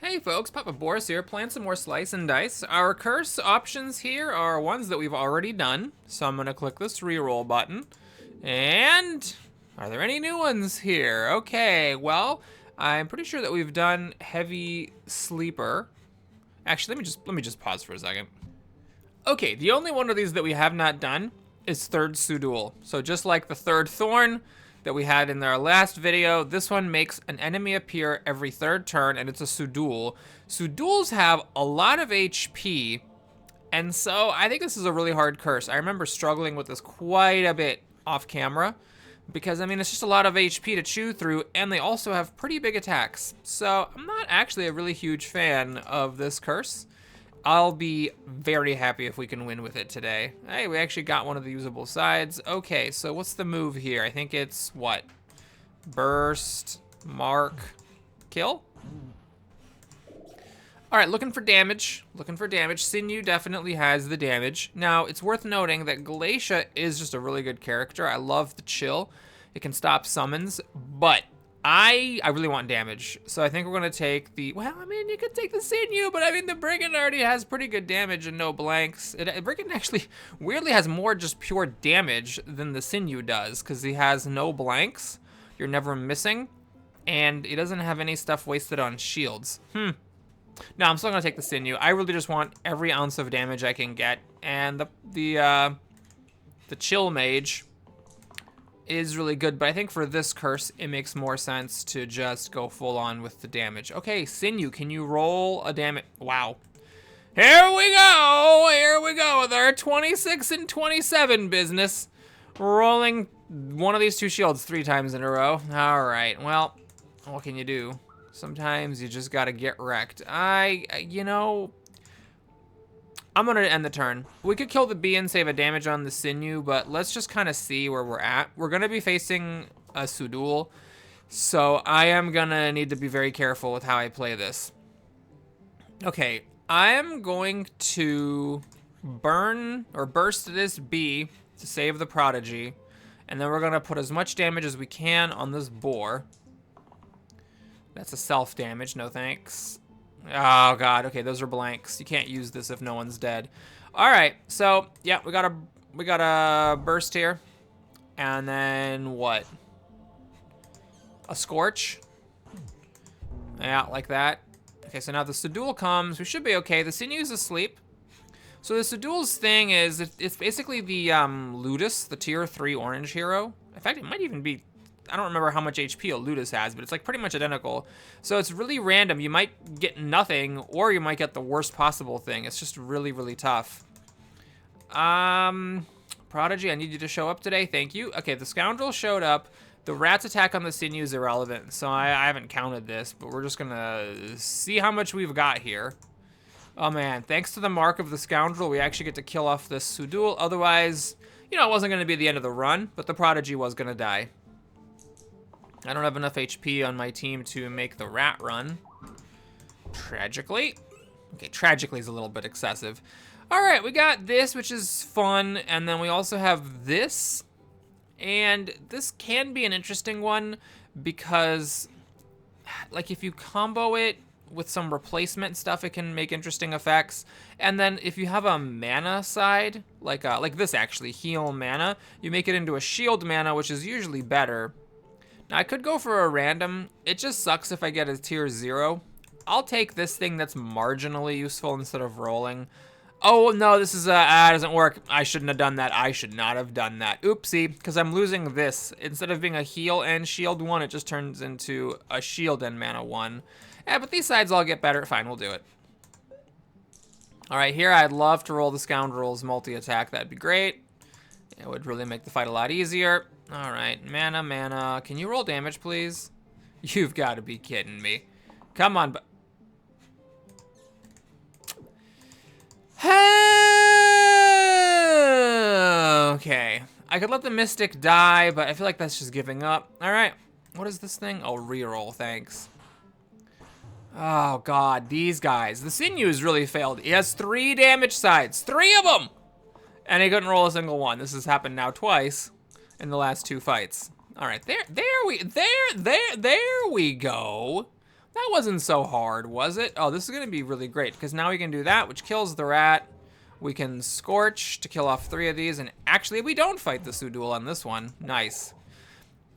Hey folks, Papa Boris here, playing some more Slice and Dice. Our curse options here are ones that we've already done, so I'm gonna click this reroll button. And are there any new ones here? Okay, well, I'm pretty sure that we've done Heavy Sleeper. Actually, let me just pause for a second. Okay, the only one of these that we have not done is third Sudul. So just like the third Thorn that we had in our last video, this one makes an enemy appear every third turn, and it's a Sudul. Suduls have a lot of HP, and so I think this is a really hard curse. I remember struggling with this quite a bit off camera, because I mean, it's just a lot of HP to chew through, and they also have pretty big attacks. So I'm not actually a really huge fan of this curse. I'll be very happy if we can win with it today. Hey, we actually got one of the usable sides. Okay, so what's the move here? I think it's what? Burst, mark, kill? All right, looking for damage. Looking for damage. Sinew definitely has the damage. Now, it's worth noting that Glacia is just a really good character. I love the chill. It can stop summons, but I really want damage, so I think we're gonna take the, well, I mean, you could take the Sinew, but I mean, the Brigand already has pretty good damage and no blanks. Brigand actually weirdly has more just pure damage than the Sinew does, because he has no blanks, you're never missing, and he doesn't have any stuff wasted on shields. No, I'm still gonna take the Sinew. I really just want every ounce of damage I can get, and the Chill Mage is really good, but I think for this curse, it makes more sense to just go full on with the damage. Okay, Sinew, can you roll a damage? Wow. Here we go with our 26 and 27 business. Rolling one of these two shields 3 times in a row. All right, well, what can you do? Sometimes you just gotta get wrecked. You know, I'm gonna end the turn. We could kill the bee and save a damage on the Sinew, but let's just kind of see where we're at. We're gonna be facing a Sudul, so I am gonna need to be very careful with how I play this. Okay, I am going to burn or burst this bee to save the prodigy, and then we're gonna put as much damage as we can on this boar. That's a self damage, no thanks. Oh god, okay, those are blanks. You can't use this if no one's dead. All right, so yeah, we got a burst here, and then what? A scorch. Yeah, like that. Okay, so now the Sudul comes. We should be okay. The Sinew's asleep. So the Sudul's thing is, it's basically the Ludus, the tier 3 orange hero. In fact, it might even be, I don't remember how much HP a Ludus has, but it's like pretty much identical. So it's really random. You might get nothing, or you might get the worst possible thing. It's just really, really tough. Prodigy, I need you to show up today. Thank you. Okay, the Scoundrel showed up. The rat's attack on the Sinew is irrelevant, so I haven't counted this, but we're just gonna see how much we've got here. Oh man, thanks to the mark of the Scoundrel, we actually get to kill off this Sudul. Otherwise, you know, it wasn't gonna be the end of the run, but the Prodigy was gonna die. I don't have enough HP on my team to make the rat run. Tragically. Okay, tragically is a little bit excessive. All right, we got this, which is fun, and then we also have this. And this can be an interesting one because, like, if you combo it with some replacement stuff, it can make interesting effects. And then if you have a mana side, like this actually, heal mana, you make it into a shield mana, which is usually better. Now, I could go for a random. It just sucks if I get a tier 0. I'll take this thing that's marginally useful instead of rolling. Oh, no, this is, doesn't work. I shouldn't have done that. I should not have done that. Oopsie, because I'm losing this. Instead of being a heal and shield 1, it just turns into a shield and mana 1. Yeah, but these sides all get better. Fine, we'll do it. All right, here I'd love to roll the Scoundrel's multi-attack. That'd be great. It would really make the fight a lot easier. All right, mana. Can you roll damage, please? You've got to be kidding me. Come on, but... Okay, I could let the Mystic die, but I feel like that's just giving up. All right, what is this thing? Oh, reroll, thanks. Oh god, these guys. The Sinew's really failed. He has 3 damage sides, 3 of them! And he couldn't roll a single one. This has happened now twice in the last 2 fights. All right, there we go. That wasn't so hard, was it? Oh, this is going to be really great, because now we can do that, which kills the rat. We can Scorch to kill off 3 of these, and actually we don't fight the Sudul on this one. Nice.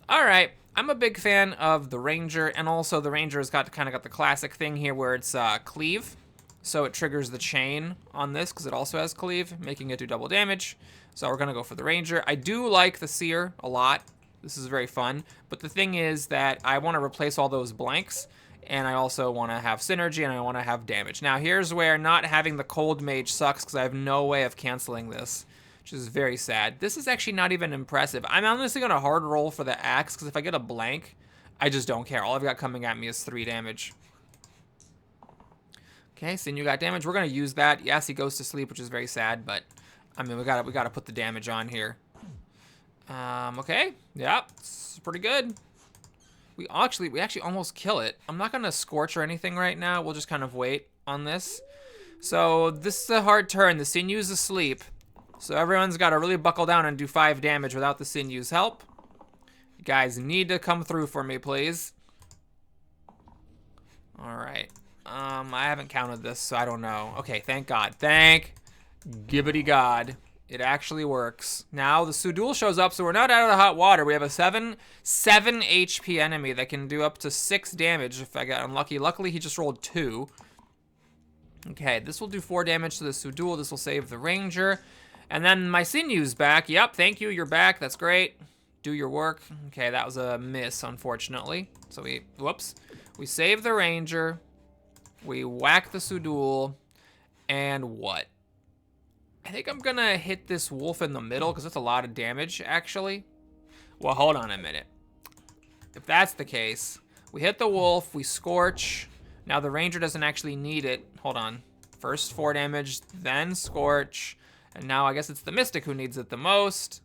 All right, I'm a big fan of the Ranger, and also the Ranger has kind of got the classic thing here where it's Cleave. So it triggers the chain on this because it also has Cleave, making it do double damage. So we're going to go for the Ranger. I do like the Seer a lot. This is very fun. But the thing is that I want to replace all those blanks, and I also want to have synergy, and I want to have damage. Now, here's where not having the Cold Mage sucks because I have no way of canceling this, which is very sad. This is actually not even impressive. I'm honestly going to hard roll for the axe because if I get a blank, I just don't care. All I've got coming at me is 3 damage. Okay, Sinew got damage. We're going to use that. Yes, he goes to sleep, which is very sad, but I mean, we got to put the damage on here. Okay. Yeah, it's pretty good. We actually almost kill it. I'm not going to Scorch or anything right now. We'll just kind of wait on this. So this is a hard turn. The Sinew's asleep. So everyone's got to really buckle down and do 5 damage without the Sinew's help. You guys need to come through for me, please. All right. I haven't counted this, so I don't know. Okay, thank God. Thank Gibbity God. It actually works. Now the Sudul shows up, so we're not out of the hot water. We have a 7 HP enemy that can do up to 6 damage if I got unlucky. Luckily, he just rolled 2. Okay, this will do 4 damage to the Sudul. This will save the Ranger. And then my Sinew's back. Yep, thank you, you're back. That's great. Do your work. Okay, that was a miss, unfortunately. So we save the Ranger. We whack the Sudul. And what? I think I'm gonna hit this wolf in the middle because that's a lot of damage, actually. Well, hold on a minute. If that's the case, we hit the wolf, we Scorch. Now the Ranger doesn't actually need it. Hold on. First 4 damage, then Scorch. And now I guess it's the Mystic who needs it the most.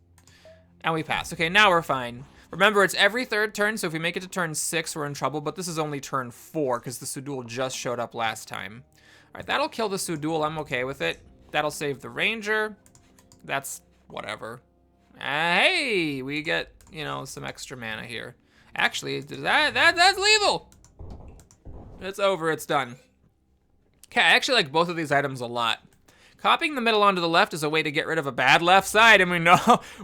And we pass. Okay, now we're fine. Remember, it's every 3rd turn, so if we make it to turn 6, we're in trouble. But this is only turn 4 because the Sudul just showed up last time. All right, that'll kill the Sudul. I'm okay with it. That'll save the Ranger. That's whatever. Hey, we get, you know, some extra mana here. Actually, that's lethal. It's over. It's done. Okay, I actually like both of these items a lot. Copying the middle onto the left is a way to get rid of a bad left side, and we know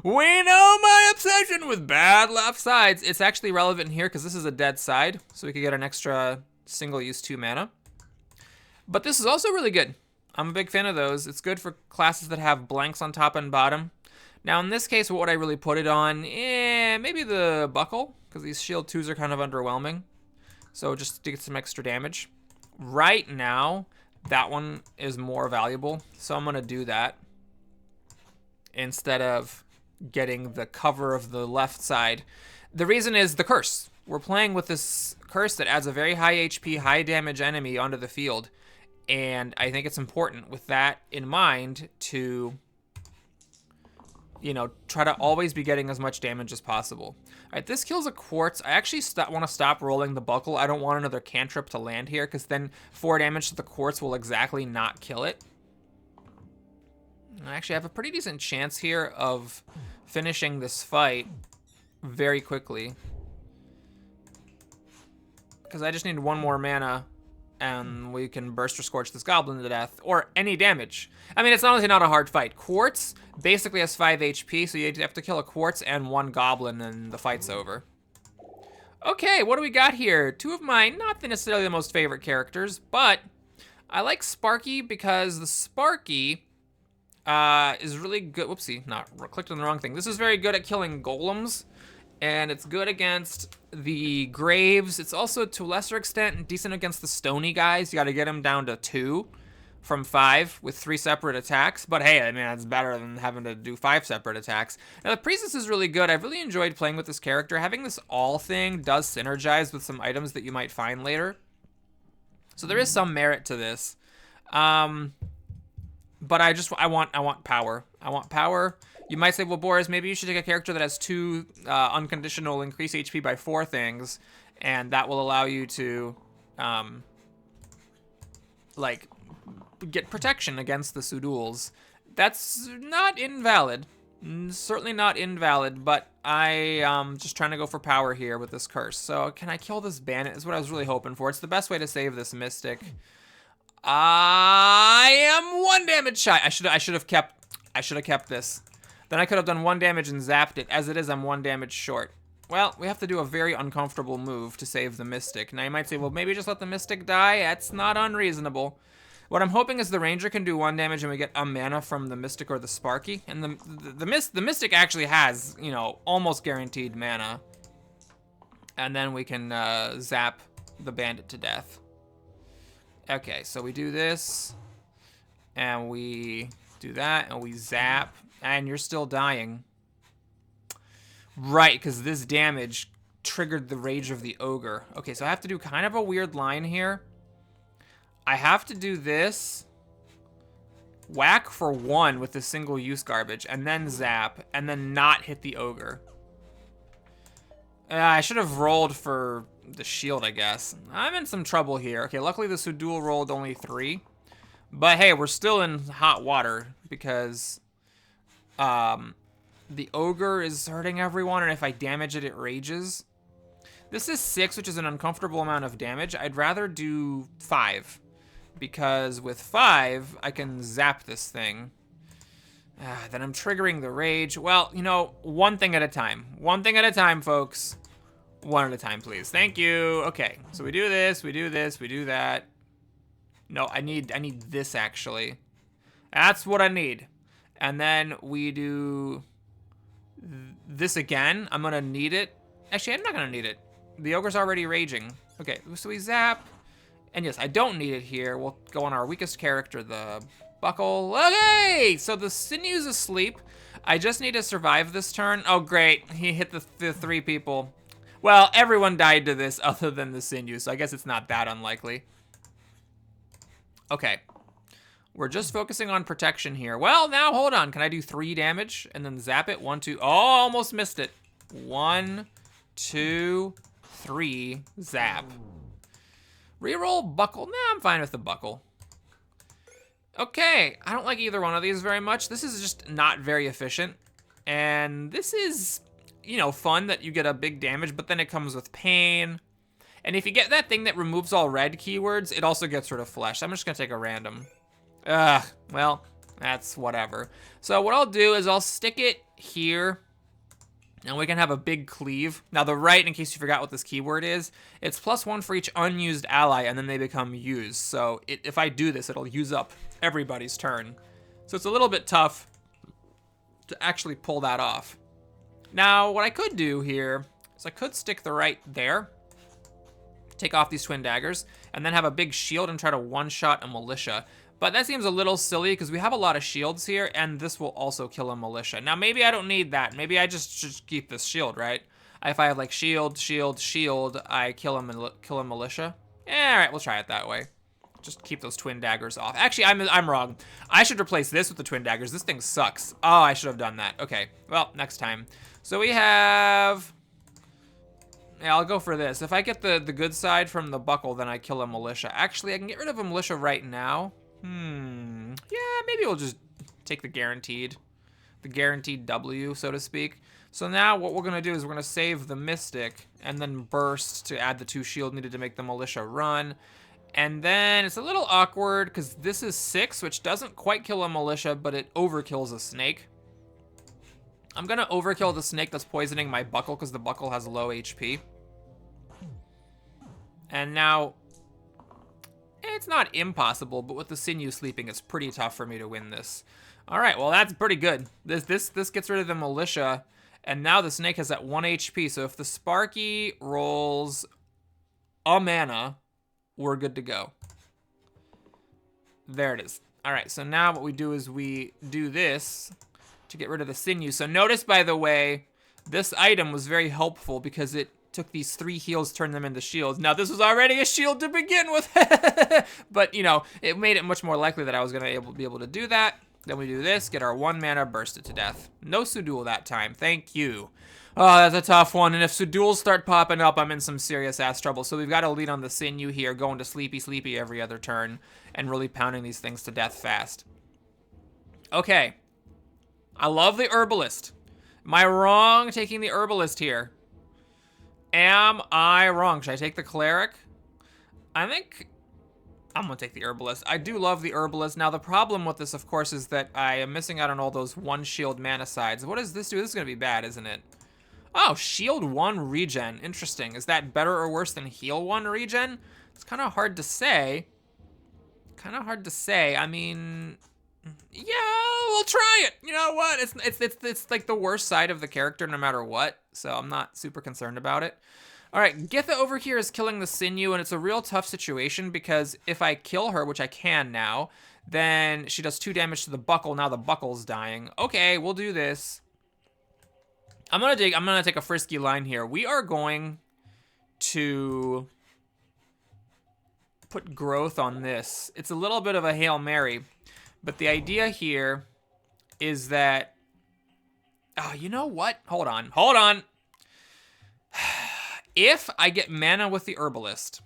my obsession with bad left sides. It's actually relevant here because this is a dead side, so we could get an extra single-use 2 mana. But this is also really good. I'm a big fan of those. It's good for classes that have blanks on top and bottom. Now, in this case, what would I really put it on? Maybe the Buckle, because these shield 2s are kind of underwhelming. So just to get some extra damage. Right now, that one is more valuable, so I'm going to do that instead of getting the cover of the left side. The reason is the curse. We're playing with this curse that adds a very high HP, high damage enemy onto the field, and I think it's important with that in mind to, you know, try to always be getting as much damage as possible. All right, this kills a Quartz. I actually want to stop rolling the Buckle. I don't want another cantrip to land here because then 4 damage to the Quartz will exactly not kill it. I actually have a pretty decent chance here of finishing this fight very quickly because I just need 1 more mana and we can Burst or Scorch this Goblin to death, or any damage. I mean, it's honestly not a hard fight. Quartz basically has 5 HP, so you have to kill a Quartz and 1 Goblin, and the fight's over. Okay, what do we got here? 2 of my, not necessarily the most favorite characters, but I like Sparky because the Sparky is really good. Whoopsie, clicked on the wrong thing. This is very good at killing golems, and it's good against the Graves. It's also, to a lesser extent, decent against the Stony guys. You got to get him down to 2 from 5 with 3 separate attacks. But hey, I mean, that's better than having to do 5 separate attacks. Now, the Priestess is really good. I've really enjoyed playing with this character. Having this all thing does synergize with some items that you might find later. So there is some merit to this. But I want power. I want power. You might say, well, Boris, maybe you should take a character that has 2 unconditional increase HP by 4 things, and that will allow you to, like, get protection against the Suduls. That's not invalid. Certainly not invalid, but I just trying to go for power here with this curse. So can I kill this bandit? Is what I was really hoping for. It's the best way to save this mystic. I am 1 damage shy. I should have kept this. Then I could have done 1 damage and zapped it. As it is, I'm 1 damage short. Well, we have to do a very uncomfortable move to save the mystic. Now you might say, well, maybe just let the mystic die. That's not unreasonable. What I'm hoping is the ranger can do 1 damage and we get a mana from the mystic or the sparky. And the mystic actually has, you know, almost guaranteed mana. And then we can zap the bandit to death. Okay, so we do this. And we do that and we zap. And you're still dying. Right, because this damage triggered the rage of the ogre. Okay, so I have to do kind of a weird line here. I have to do this, whack for 1 with the single use garbage, and then zap, and then not hit the ogre. I should have rolled for the shield, I guess. I'm in some trouble here. Okay, luckily the Sudul rolled only 3. But hey, we're still in hot water because the ogre is hurting everyone, and if I damage it, it rages. This is 6, which is an uncomfortable amount of damage. I'd rather do 5. Because with 5, I can zap this thing. Then I'm triggering the rage. Well, you know, 1 thing at a time. 1 thing at a time, folks. 1 at a time, please. Thank you. Okay, so we do this, we do this, we do that. No, I need this, actually. That's what I need. And then we do this again. I'm going to need it. Actually, I'm not going to need it. The ogre's already raging. Okay, so we zap. And yes, I don't need it here. We'll go on our weakest character, the buckle. Okay, so the sinew's asleep. I just need to survive this turn. Oh, great. He hit the 3 people. Well, everyone died to this other than the sinew, so I guess it's not that unlikely. Okay. We're just focusing on protection here. Well, now, hold on. Can I do 3 damage and then zap it? 1, 2. Oh, almost missed it. 1, 2, 3. Zap. Reroll buckle. Nah, I'm fine with the buckle. Okay, I don't like either one of these very much. This is just not very efficient. And this is, you know, fun that you get a big damage, but then it comes with pain. And if you get that thing that removes all red keywords, it also gets rid of flesh. I'm just gonna take a random. Well, that's whatever. So what I'll do is I'll stick it here. And we can have a big cleave. Now the right, in case you forgot what this keyword is, it's +1 for each unused ally, and then they become used. So if I do this, it'll use up everybody's turn. So it's a little bit tough to actually pull that off. Now, what I could do here is I could stick the right there, take off these twin daggers, and then have a big shield and try to one-shot a militia. But that seems a little silly because we have a lot of shields here, and this will also kill a militia. Now, maybe I don't need that. Maybe I just should keep this shield, right? If I have, like, shield, shield, shield, I kill a militia. Yeah, all right, we'll try it that way. Just keep those twin daggers off. Actually, I'm wrong. I should replace this with the twin daggers. This thing sucks. Oh, I should have done that. Okay, well, next time. So we have... Yeah, I'll go for this. If I get the good side from the buckle, then I kill a militia. Actually, I can get rid of a militia right now. Yeah, maybe we'll just take the guaranteed W, so to speak. So now what we're gonna do is we're gonna save the mystic and then burst to add the 2 shield needed to make the militia run. And then it's a little awkward because this is 6, which doesn't quite kill a militia, but it overkills a snake. I'm gonna overkill the snake that's poisoning my buckle because the buckle has low HP. And now, it's not impossible, but with the sinew sleeping, it's pretty tough for me to win this. All right, well, that's pretty good. This gets rid of the militia, and now the snake has that 1 HP, so if the Sparky rolls a mana, we're good to go. There it is. All right, so now what we do is we do this to get rid of the sinew. So notice, by the way, this item was very helpful because it took these 3 heals, turned them into shields. Now, this was already a shield to begin with, but, you know, it made it much more likely that I was going to be able to do that. Then we do this, get our 1 mana, burst it to death. No Sudul that time. Thank you. Oh, that's a tough one, and if Suduls start popping up, I'm in some serious-ass trouble. So we've got to lead on the sinew here, going to sleepy, sleepy every other turn, and really pounding these things to death fast. Okay. I love the herbalist. Am I wrong taking the herbalist here? Am I wrong? Should I take the cleric? I think I'm gonna take the herbalist. I do love the herbalist. Now the problem with this, of course, is that I am missing out on all those 1 shield mana sides. What does this do? This is gonna be bad, isn't it? Oh, shield 1 regen. Interesting. Is that better or worse than heal 1 regen? It's kind of hard to say. I mean, yeah, we'll try it. You know what? It's like the worst side of the character no matter what. So I'm not super concerned about it. All right, Githa over here is killing the sinew, and it's a real tough situation because if I kill her, which I can now, then she does 2 damage to the buckle. Now the buckle's dying. Okay, we'll do this. I'm gonna take a frisky line here. We are going to put growth on this. It's a little bit of a Hail Mary, but the idea here is that, oh, you know what? Hold on. If I get mana with the herbalist,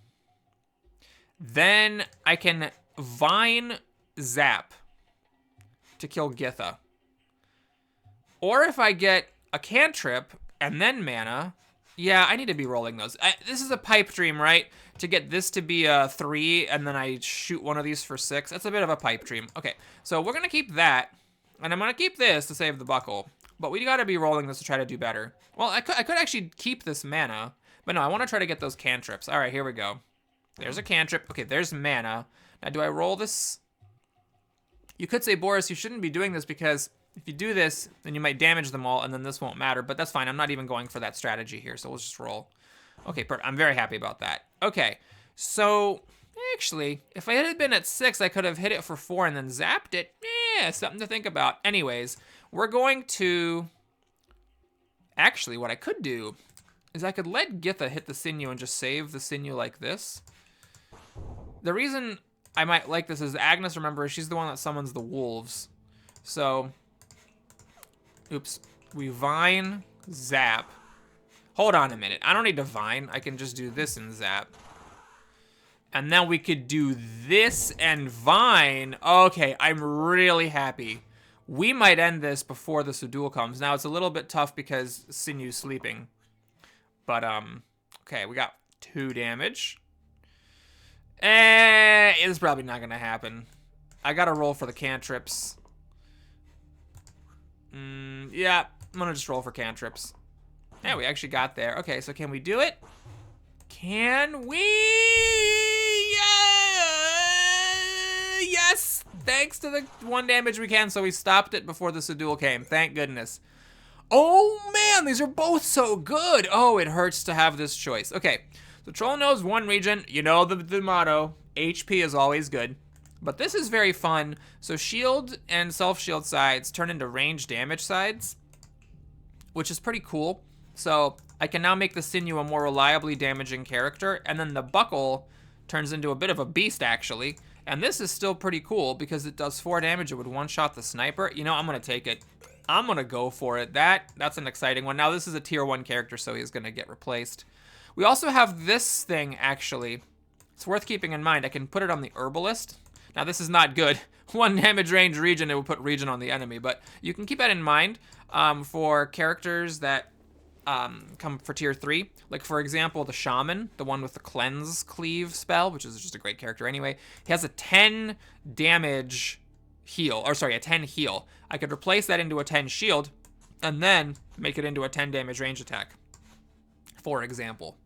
then I can vine zap to kill Githa. Or if I get a cantrip and then mana, yeah, I need to be rolling those. This is a pipe dream, right? To get this to be a 3 and then I shoot one of these for 6. That's a bit of a pipe dream. Okay, so we're gonna keep that, and I'm gonna keep this to save the buckle. But we gotta be rolling this to try to do better. Well, I could actually keep this mana, but no, I wanna try to get those cantrips. All right, here we go. There's a cantrip. Okay, there's mana. Now, do I roll this? You could say, Boris, you shouldn't be doing this because if you do this, then you might damage them all, and then this won't matter. But that's fine. I'm not even going for that strategy here, so we'll just roll. Okay, perfect. I'm very happy about that. Okay, so actually, if I had been at 6, I could have hit it for 4 and then zapped it. Yeah, something to think about. Anyways, we're going to... Actually, what I could do is I could let Githa hit the sinew and just save the sinew like this. The reason I might like this is Agnes, remember, she's the one that summons the wolves. So... Oops. We vine, zap. Hold on a minute. I don't need to vine. I can just do this and zap. And then we could do this and vine. Okay, I'm really happy. We might end this before the Sudul comes. Now, it's a little bit tough because Sinew's sleeping. But, okay, we got 2 damage. It's probably not going to happen. I got to roll for the cantrips. Yeah, I'm gonna just roll for cantrips. Yeah, we actually got there. Okay, so can we do it? Can we? Yeah! Yes! Thanks to the 1 damage we can, so we stopped it before the Sudul came. Thank goodness. Oh man, these are both so good. Oh, it hurts to have this choice. Okay, so Troll knows 1 region. You know the motto. HP is always good. But this is very fun. So shield and self-shield sides turn into range damage sides, which is pretty cool. So I can now make the sinew a more reliably damaging character, and then the buckle turns into a bit of a beast, actually. And this is still pretty cool because it does 4 damage. It would one-shot the sniper. You know, I'm gonna take it. I'm gonna go for it. That's an exciting one. Now this is a tier 1 character, so he's gonna get replaced. We also have this thing, actually. It's worth keeping in mind. I can put it on the herbalist. Now, this is not good. 1 damage range regen, it will put regen on the enemy. But you can keep that in mind for characters that come for tier 3. Like, for example, the Shaman, the one with the Cleanse Cleave spell, which is just a great character anyway. He has a 10 damage heal, or sorry, a 10 heal. I could replace that into a 10 shield, and then make it into a 10 damage range attack, for example.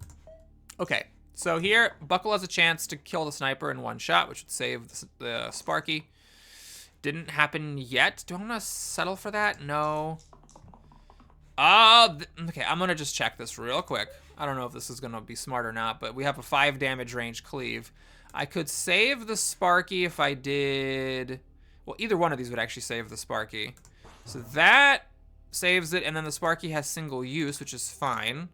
Okay. So here, Buckle has a chance to kill the sniper in 1 shot, which would save the Sparky. Didn't happen yet. Do I want to settle for that? No. Okay, I'm going to just check this real quick. I don't know if this is going to be smart or not, but we have a 5 damage range cleave. I could save the Sparky if I did... Well, either one of these would actually save the Sparky. So that saves it, and then the Sparky has single use, which is fine.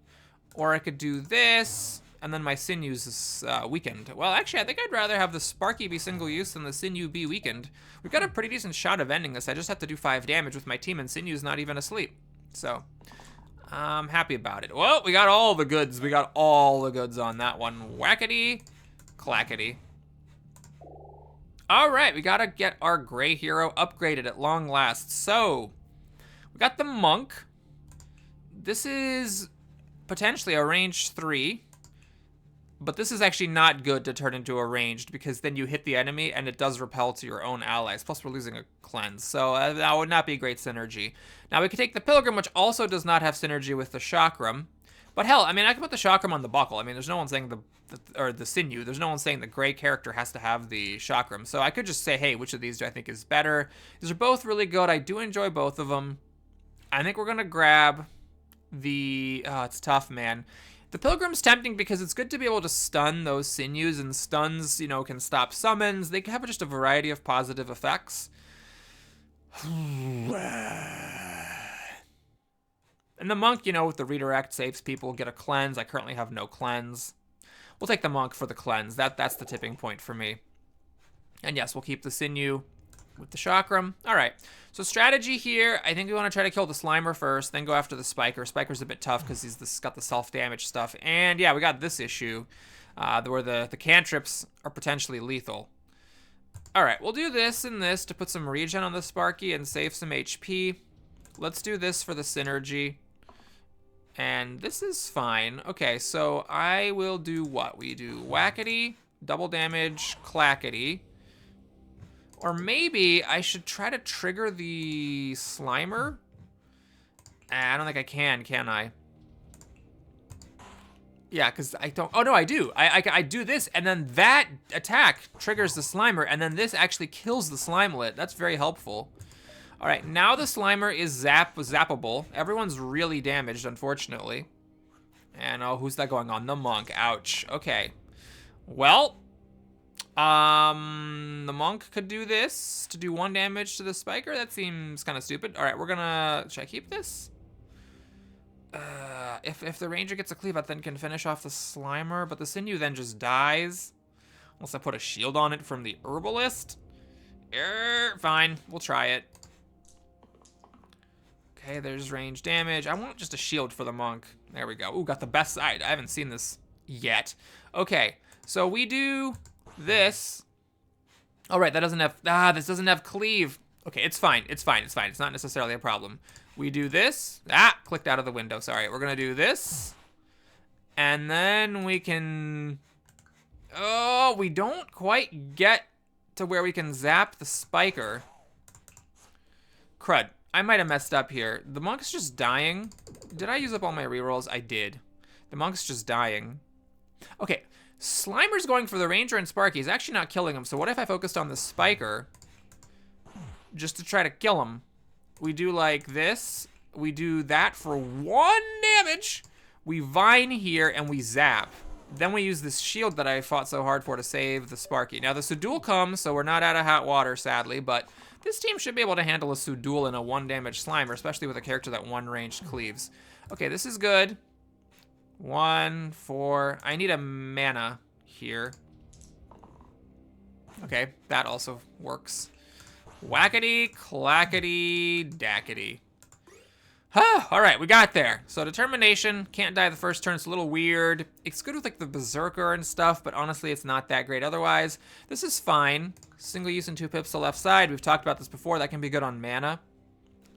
Or I could do this... And then my sinews is weakened. Well, actually, I think I'd rather have the Sparky be single use than the sinew be weakened. We've got a pretty decent shot of ending this. I just have to do 5 damage with my team, and sinew's not even asleep. So, I'm happy about it. Well, we got all the goods. We got all the goods on that one. Whackety, clackety. All right, we gotta get our gray hero upgraded at long last. So, We got the monk. This is potentially a range 3. But this is actually not good to turn into a ranged, because then you hit the enemy and it does repel to your own allies. Plus, we're losing a cleanse, so that would not be great synergy. Now, we could take the pilgrim, which also does not have synergy with the chakram. But hell, I mean, I could put the chakram on the buckle. I mean, there's no one saying the sinew. There's no one saying the gray character has to have the chakram. So I could just say, hey, which of these do I think is better? These are both really good. I do enjoy both of them. I think we're gonna grab the. Oh, it's tough, man. The Pilgrim's tempting because it's good to be able to stun those sinews, and stuns, you know, can stop summons. They have just a variety of positive effects. And the monk, you know, with the redirect, saves people, get a cleanse. I currently have no cleanse. We'll take the monk for the cleanse. That's the tipping point for me. And yes, we'll keep the sinew with the chakram. All right. So strategy here, I think we want to try to kill the Slimer first, then go after the Spiker. Spiker's a bit tough because he's got the self-damage stuff. And yeah, we got this issue where the cantrips are potentially lethal. All right, we'll do this and this to put some regen on the Sparky and save some HP. Let's do this for the synergy. And this is fine. Okay, so I will do what? We do whackety, double damage, clackety. Or maybe I should try to trigger the Slimer. I don't think I can I? Yeah, because I don't. Oh, no, I do. I do this, and then that attack triggers the Slimer, and then this actually kills the Slimelet. That's very helpful. All right, now the Slimer is zappable. Everyone's really damaged, unfortunately. And oh, who's that going on? The monk. Ouch. Okay. Well. The monk could do this to do 1 damage to the Spiker. That seems kind of stupid. All right, we're gonna. Should I keep this? If the Ranger gets a cleave, I then can finish off the Slimer, but the Sinew then just dies. Unless I put a shield on it from the Herbalist. Fine, we'll try it. Okay, there's range damage. I want just a shield for the monk. There we go. Ooh, got the best side. I haven't seen this yet. Okay, so we do this. All right, that doesn't have, this doesn't have cleave. Okay, it's fine, it's fine, it's fine. It's not necessarily a problem. We do this. Clicked out of the window, sorry. We're gonna do this. And then we can, oh, we don't quite get to where we can zap the Spiker. Crud, I might have messed up here. The monk's just dying. Did I use up all my rerolls? I did. The monk's just dying. Okay, Slimer's going for the Ranger and Sparky. He's actually not killing him, so what if I focused on the Spiker just to try to kill him? We do like this. We do that for 1 damage. We Vine here and we zap. Then we use this shield that I fought so hard for to save the Sparky. Now the Sudul comes, so we're not out of hot water, sadly, but this team should be able to handle a Sudul and a 1 damage Slimer, especially with a character that 1 ranged cleaves. Okay, this is good. 1, 4. I need a mana here. Okay, that also works. Whackety, clackety, dackety. All right, we got there. So determination, can't die the first turn. It's a little weird. It's good with like the berserker and stuff, but honestly, it's not that great otherwise. This is fine. Single use and 2 pips to left side. We've talked about this before. That can be good on mana.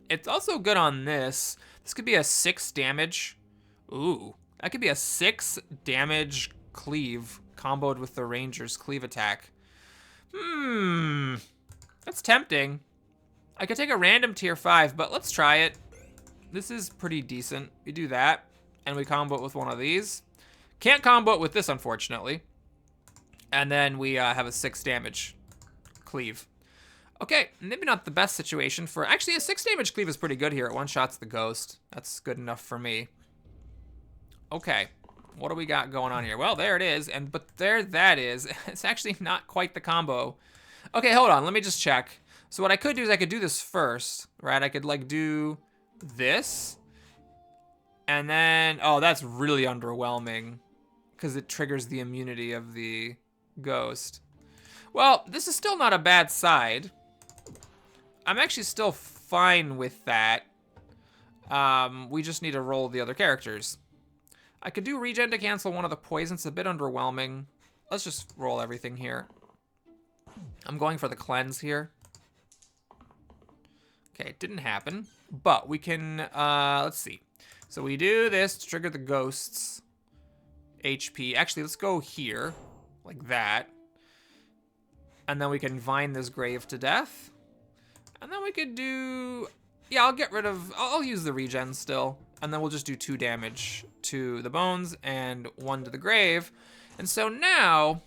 It's also good on this. This could be a 6 damage. Ooh, that could be a 6 damage cleave comboed with the Ranger's cleave attack. That's tempting. I could take a random tier 5, but let's try it. This is pretty decent. We do that, and we combo it with one of these. Can't combo it with this, unfortunately. And then we have a 6 damage cleave. Okay, maybe not the best situation for... Actually, a 6 damage cleave is pretty good here. It one-shots the ghost. That's good enough for me. Okay, what do we got going on here? Well, there it is, but there that is. It's actually not quite the combo. Okay, hold on, let me just check. So what I could do is I could do this first, right? I could like do this, and then, oh, that's really underwhelming because it triggers the immunity of the ghost. Well, this is still not a bad side. I'm actually still fine with that. We just need to roll the other characters. I could do regen to cancel one of the poisons. It's a bit underwhelming. Let's just roll everything here. I'm going for the cleanse here. Okay, it didn't happen, but we can, let's see. So we do this to trigger the ghosts HP. Actually, let's go here, like that. And then we can vine this grave to death. And then we could do, yeah, I'll get rid of, I'll use the regen still. And then we'll just do 2 damage to the bones and 1 to the grave. And so now,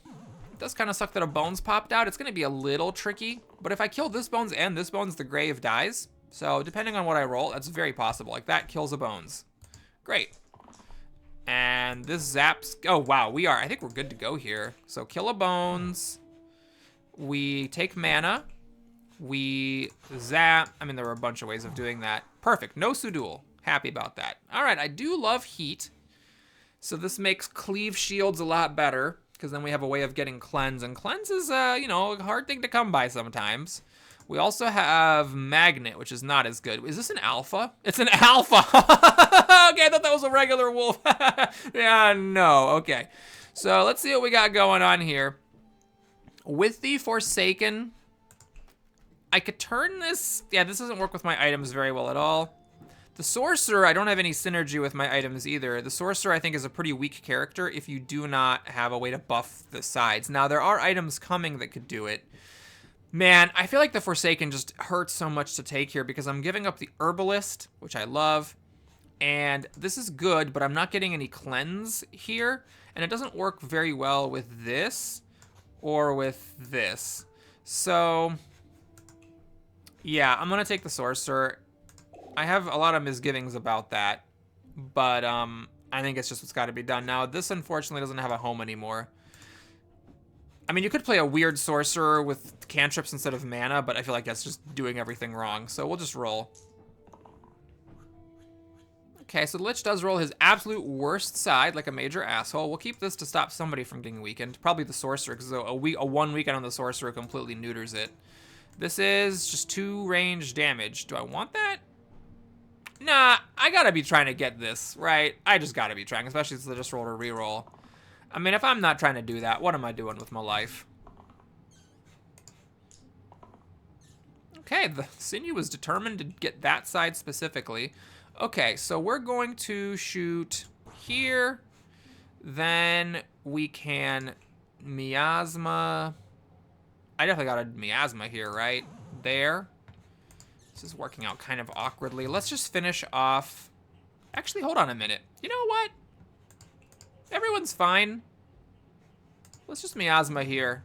it does kind of suck that a bones popped out. It's gonna be a little tricky, but if I kill this bones and this bones, the grave dies. So depending on what I roll, that's very possible. Like that kills a bones. Great. And this zaps, oh wow, I think we're good to go here. So kill a bones, we take mana, we zap, I mean there were a bunch of ways of doing that. Perfect, no Sudul, happy about that. All right, I do love heat. So this makes cleave shields a lot better, because then we have a way of getting cleanse, and cleanse is, you know, a hard thing to come by sometimes. We also have magnet, which is not as good. Is this an alpha? It's an alpha. Okay, I thought that was a regular wolf. Yeah, no, okay. So let's see what we got going on here. With the Forsaken, I could turn this, yeah, this doesn't work with my items very well at all. The Sorcerer, I don't have any synergy with my items either. The Sorcerer, I think, is a pretty weak character if you do not have a way to buff the sides. Now, there are items coming that could do it. Man, I feel like the Forsaken just hurts so much to take here because I'm giving up the Herbalist, which I love. And this is good, but I'm not getting any cleanse here. And it doesn't work very well with this or with this. So, yeah, I'm going to take the Sorcerer. I have a lot of misgivings about that, but I think it's just what's got to be done. Now, this unfortunately doesn't have a home anymore. I mean, you could play a weird sorcerer with cantrips instead of mana, but I feel like that's just doing everything wrong, so we'll just roll. Okay, so the Lich does roll his absolute worst side, like a major asshole. We'll keep this to stop somebody from getting weakened. Probably the Sorcerer, because a 1 weekend on the Sorcerer completely neuters it. This is just 2 range damage. Do I want that? Nah, I gotta be trying to get this, right? I just gotta be trying, especially since I just rolled a reroll. I mean, if I'm not trying to do that, what am I doing with my life? Okay, the Sinew was determined to get that side specifically. Okay, so we're going to shoot here. Then we can miasma. I definitely got a miasma here, right? There. This is working out kind of awkwardly. Let's just finish off. Actually, hold on a minute. You know what? Everyone's fine. Let's just miasma here.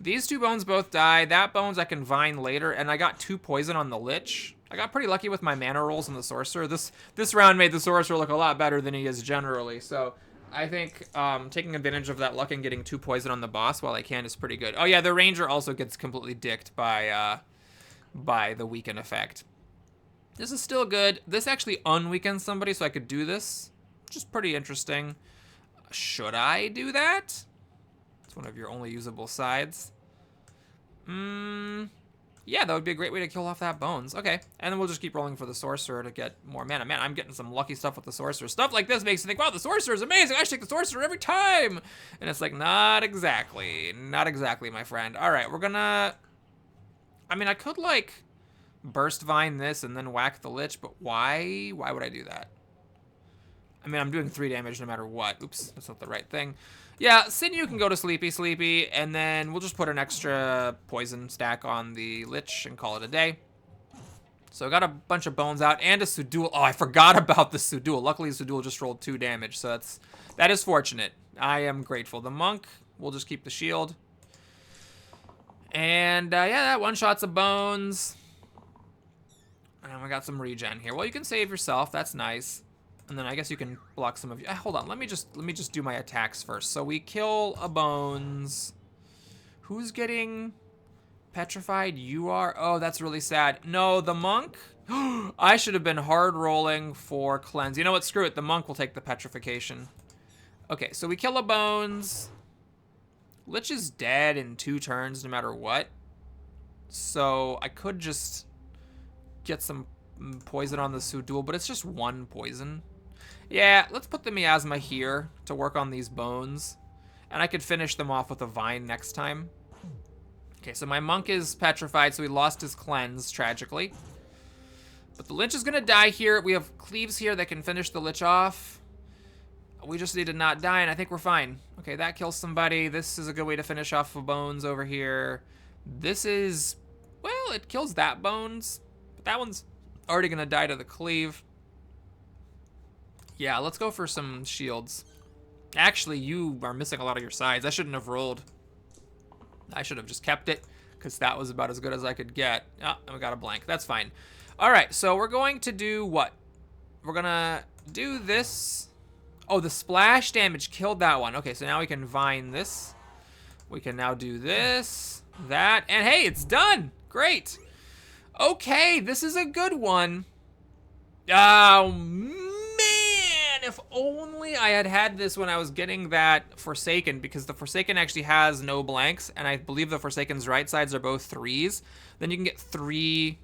These 2 bones both die. That bones I can vine later, and I got 2 poison on the Lich. I got pretty lucky with my mana rolls on the Sorcerer. This round made the Sorcerer look a lot better than he is generally, so I think taking advantage of that luck and getting 2 poison on the boss while I can is pretty good. Oh yeah, the Ranger also gets completely dicked by the weaken effect. This is still good. This actually unweakens somebody, so I could do this, which is pretty interesting. Should I do that? It's one of your only usable sides. Yeah, that would be a great way to kill off that bones. Okay, and then we'll just keep rolling for the Sorcerer to get more mana. Man, I'm getting some lucky stuff with the Sorcerer. Stuff like this makes you think, wow, the Sorcerer is amazing. I should take the Sorcerer every time. And it's like, not exactly. Not exactly, my friend. All right, we're gonna... I mean, I could, like, burst vine this and then whack the Lich, but why? Why would I do that? I mean, I'm doing 3 damage no matter what. Oops, that's not the right thing. Yeah, Sinew can go to Sleepy, and then we'll just put an extra poison stack on the Lich and call it a day. So I got a bunch of bones out and a Sudul. Oh, I forgot about the Sudul. Luckily, Sudul just rolled 2 damage, so that is fortunate. I am grateful. The Monk, we'll just keep the shield. And, yeah, that one-shots of bones. And we got some regen here. Well, you can save yourself. That's nice. And then I guess you can block some of you. Hold on. Let me just do my attacks first. So we kill a bones. Who's getting petrified? You are. Oh, that's really sad. No, the Monk. I should have been hard rolling for cleanse. You know what? Screw it. The Monk will take the petrification. Okay, so we kill a bones. Lich is dead in 2 turns no matter what. So I could just get some poison on the Sudul, but it's just 1 poison. Yeah, let's put the miasma here to work on these bones. And I could finish them off with a vine next time. Okay, so my Monk is petrified, so he lost his cleanse, tragically. But the Lich is gonna die here. We have Cleaves here that can finish the Lich off. We just need to not die, and I think we're fine. Okay, that kills somebody. This is a good way to finish off the Bones over here. This is, well, it kills that Bones, but that one's already gonna die to the Cleave. Yeah, let's go for some shields. Actually, you are missing a lot of your sides. I shouldn't have rolled. I should have just kept it, because that was about as good as I could get. Oh, and we got a blank. That's fine. All right, so we're going to do what? We're gonna do this. Oh, the splash damage killed that one. Okay, so now we can vine this. We can now do this, that, and hey, it's done. Great. Okay, this is a good one. Oh, man, if only I had had this when I was getting that Forsaken, because the Forsaken actually has no blanks, and I believe the Forsaken's right sides are both 3s. Then you can get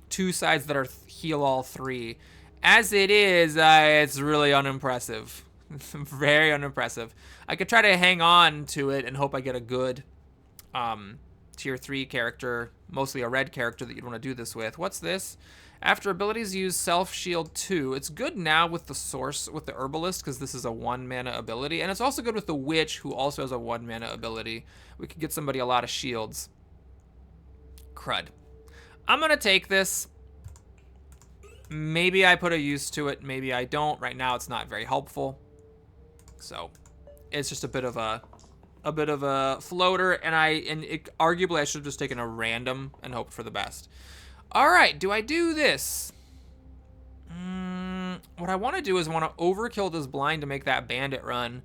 2 sides that are heal all 3. As it is, it's really unimpressive. Very unimpressive. I could try to hang on to it and hope I get a good tier 3 character, mostly a red character that you'd want to do this with. What's this? After abilities use self shield 2. It's good now with the source, with the herbalist, because this is a 1 mana ability, and it's also good with the witch, who also has a 1 mana ability. We could get somebody a lot of shields. Crud. I'm gonna take this. Maybe I put a use to it, maybe I don't. Right now it's not very helpful. So it's just a bit of a floater, and arguably I should have just taken a random and hoped for the best. All right, do I do this? What I want to do is I want to overkill this blind to make that bandit run.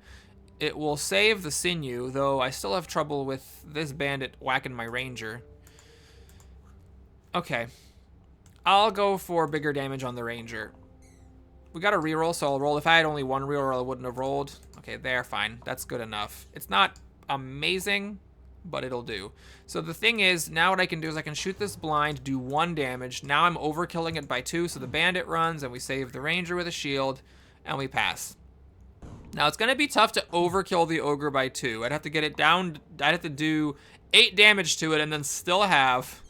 It will save the sinew, though I still have trouble with this bandit whacking my ranger. Okay, I'll go for bigger damage on the ranger. We got a reroll, so I'll roll. If I had only one reroll, I wouldn't have rolled. Okay, there, fine. That's good enough. It's not amazing, but it'll do. So the thing is, now what I can do is I can shoot this blind, do 1 damage. Now I'm overkilling it by 2, so the bandit runs, and we save the ranger with a shield, and we pass. Now, it's going to be tough to overkill the ogre by 2. I'd have to get it down. I'd have to do 8 damage to it, and then still have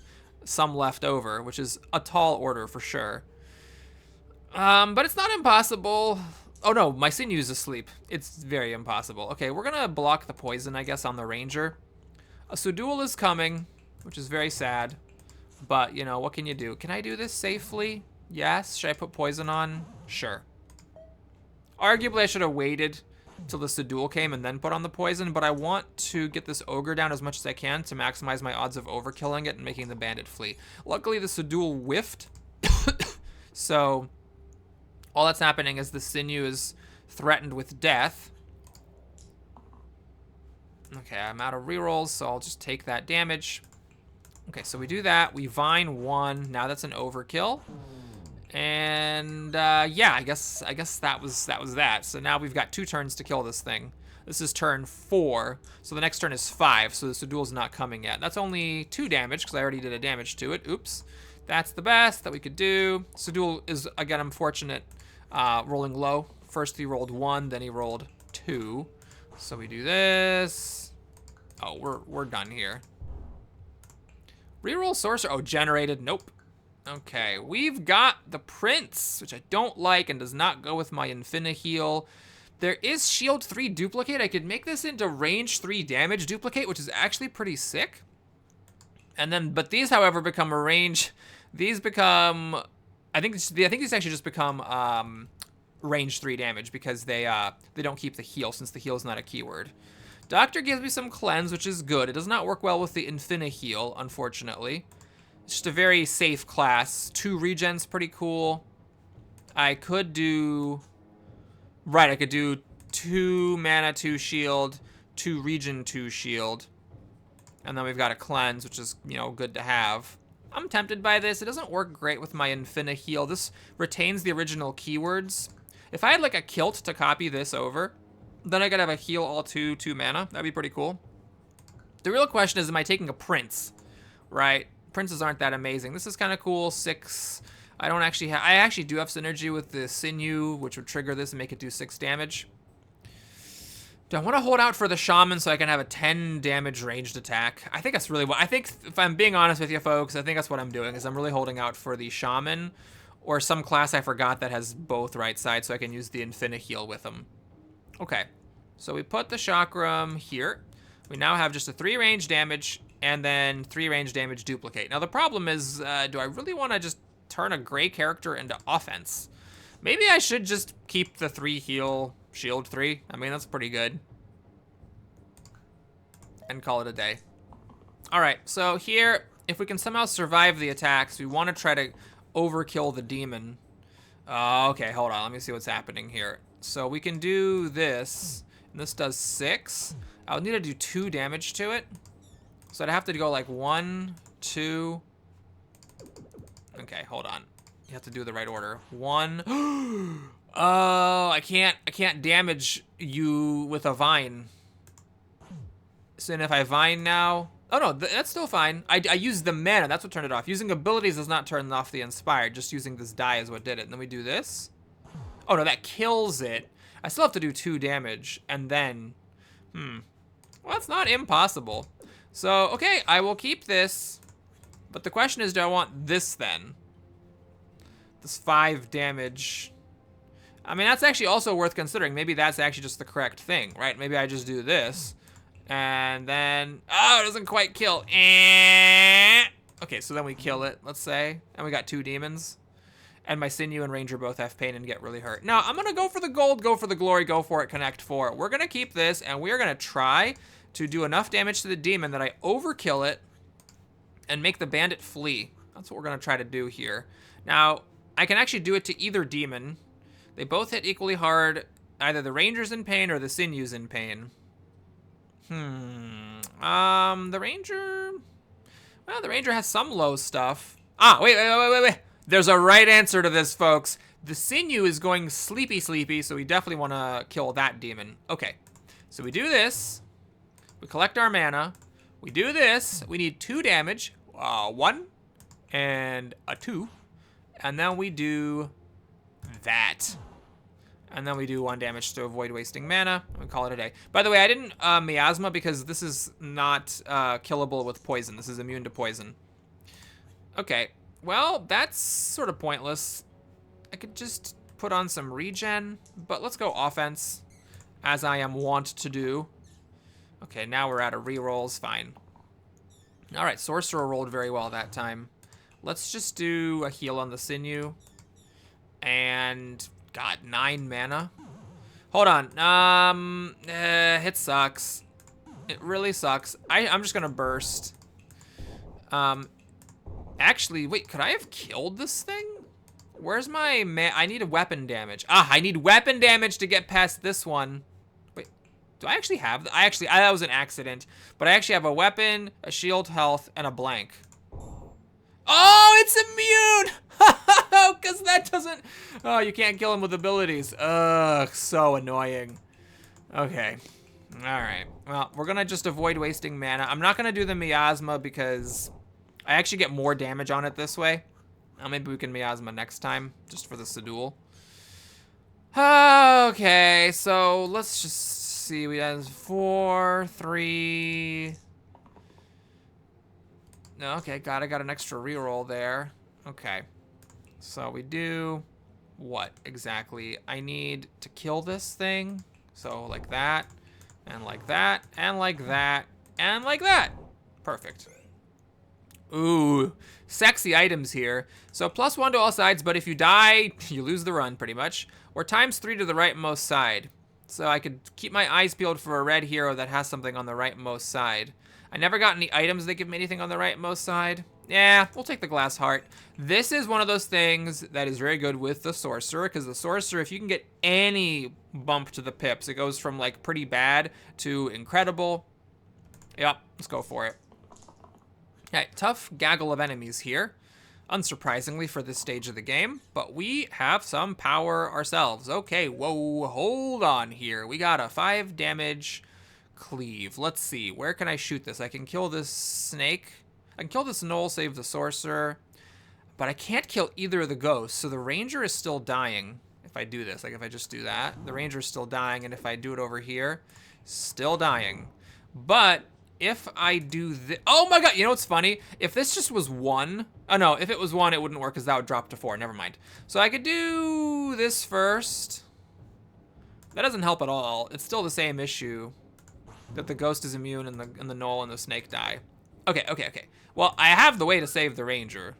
some left over, which is a tall order for sure. But it's not impossible. Oh no, my sinew's asleep. It's very impossible. Okay, we're gonna block the poison, I guess, on the ranger. A Sudul is coming, which is very sad. But, you know, what can you do? Can I do this safely? Yes. Should I put poison on? Sure. Arguably, I should have waited till the Sudul came and then put on the poison, but I want to get this ogre down as much as I can to maximize my odds of overkilling it and making the bandit flee. Luckily, the Sudul whiffed. So all that's happening is the sinew is threatened with death. Okay, I'm out of rerolls, so I'll just take that damage. Okay, so we do that. We vine 1. Now that's an overkill. And yeah, I guess that was that. So now we've got 2 turns to kill this thing. This is turn 4, so the next turn is 5. So the Sudul's not coming yet. That's only 2 damage because I already did a damage to it. Oops, that's the best that we could do. Sudul is again unfortunate, rolling low. First he rolled 1, then he rolled 2. So we do this. Oh, we're done here. Reroll sorcerer. Oh, generated. Nope. Okay, we've got the Prince, which I don't like and does not go with my Infini-Heal. There is Shield 3 Duplicate. I could make this into Range 3 Damage Duplicate, which is actually pretty sick. And then, but these, however, become a range. These become, I think these actually just become Range 3 damage because they don't keep the heal since the heal is not a keyword. Doctor gives me some cleanse, which is good. It does not work well with the Infini-Heal, unfortunately. It's just a very safe class. 2 regen's pretty cool. I could do... Right, I could do 2 mana, 2 shield, 2 regen, 2 shield. And then we've got a cleanse, which is, you know, good to have. I'm tempted by this. It doesn't work great with my Infini-Heal. This retains the original keywords. If I had, like, a kilt to copy this over, then I could have a heal all 2 mana. That'd be pretty cool. The real question is, am I taking a Prince? Right? Princes aren't that amazing. This is kind of cool. 6. I actually do have synergy with the sinew, which would trigger this and make it do 6 damage. Do I want to hold out for the shaman so I can have a 10 damage ranged attack? I think that's really what, I think, if I'm being honest with you folks, I think that's what I'm doing, is I'm really holding out for the shaman. Or some class I forgot that has both right sides, so I can use the Infini-Heal with them. Okay, so we put the Chakram here. We now have just a 3 range damage, and then 3 range damage duplicate. Now the problem is, do I really want to just turn a gray character into offense? Maybe I should just keep the 3 heal, shield 3. I mean, that's pretty good. And call it a day. All right, so here, if we can somehow survive the attacks, we want to try to overkill the demon. Okay, hold on. Let me see what's happening here. So we can do this, and this does 6. I'll need to do 2 damage to it. So I'd have to go like 1, 2. Okay, hold on. You have to do the right order. 1. Oh, I can't damage you with a vine. So then if I vine now, oh no, that's still fine. I used the mana, that's what turned it off. Using abilities does not turn off the inspired, just using this die is what did it. And then we do this. Oh no, that kills it. I still have to do 2 damage, and then, well, it's not impossible. So, okay, I will keep this, but the question is, do I want this then? This 5 damage. I mean, that's actually also worth considering. Maybe that's actually just the correct thing, right? Maybe I just do this. And then, oh, it doesn't quite kill. Okay, so then we kill it, let's say. And we got 2 demons. And my Sinew and Ranger both have pain and get really hurt. Now, I'm going to go for the gold, go for the glory, go for it, connect 4. We're going to keep this, and we're going to try to do enough damage to the demon that I overkill it and make the bandit flee. That's what we're going to try to do here. Now, I can actually do it to either demon. They both hit equally hard. Either the Ranger's in pain or the Sinew's in pain. The Ranger... Well, the Ranger has some low stuff. Ah, wait. There's a right answer to this, folks. The Sinew is going sleepy, so we definitely want to kill that demon. Okay, so we do this. We collect our mana. We do this. We need 2 damage. 1 and a 2. And then we do that. And then we do 1 damage to avoid wasting mana. We call it a day. By the way, I didn't miasma because this is not killable with poison. This is immune to poison. Okay, well, that's sort of pointless. I could just put on some regen, but let's go offense, as I am wont to do. Okay, now we're out of rerolls. Fine. All right, Sorcerer rolled very well that time. Let's just do a heal on the Sinew. And... God, 9 mana. Hold on. It sucks. It really sucks. I'm just gonna burst. Actually, wait, could I have killed this thing? Where's my I need a weapon damage. Ah, I need weapon damage to get past this one. Wait, do I actually have that was an accident. But I actually have a weapon, a shield health, and a blank. Oh, it's immune! Because that doesn't... Oh, you can't kill him with abilities. Ugh, so annoying. Okay. Alright. Well, we're going to just avoid wasting mana. I'm not going to do the miasma because I actually get more damage on it this way. Maybe we can miasma next time, just for the Sudul. Okay, so let's just see. We have 4, 3... No, okay, I got an extra reroll there. Okay. So we do what exactly? I need to kill this thing. So like that, and like that, and like that, and like that. Perfect. Ooh, sexy items here. So +1 to all sides, but if you die, you lose the run pretty much. Or ×3 to the rightmost side. So I could keep my eyes peeled for a red hero that has something on the rightmost side. I never got any items that give me anything on the rightmost side. Yeah, we'll take the glass heart. This is one of those things that is very good with the Sorcerer, because the Sorcerer, if you can get any bump to the pips, it goes from like pretty bad to incredible. Yep, let's go for it. Okay, tough gaggle of enemies here, unsurprisingly for this stage of the game, but we have some power ourselves. Okay, whoa, hold on here. We got a 5 damage cleave. Let's see, where can I shoot this? I can kill this snake. I can kill this Gnoll, save the Sorcerer, but I can't kill either of the ghosts, so the Ranger is still dying if I do this. Like if I just do that, the Ranger is still dying, and if I do it over here, still dying. But if I do this, oh my god, you know what's funny? If this just was 1, oh no, if it was 1, it wouldn't work because that would drop to 4, never mind. So I could do this first. That doesn't help at all. It's still the same issue that the ghost is immune and the gnoll and the snake die. Okay. Well, I have the way to save the ranger.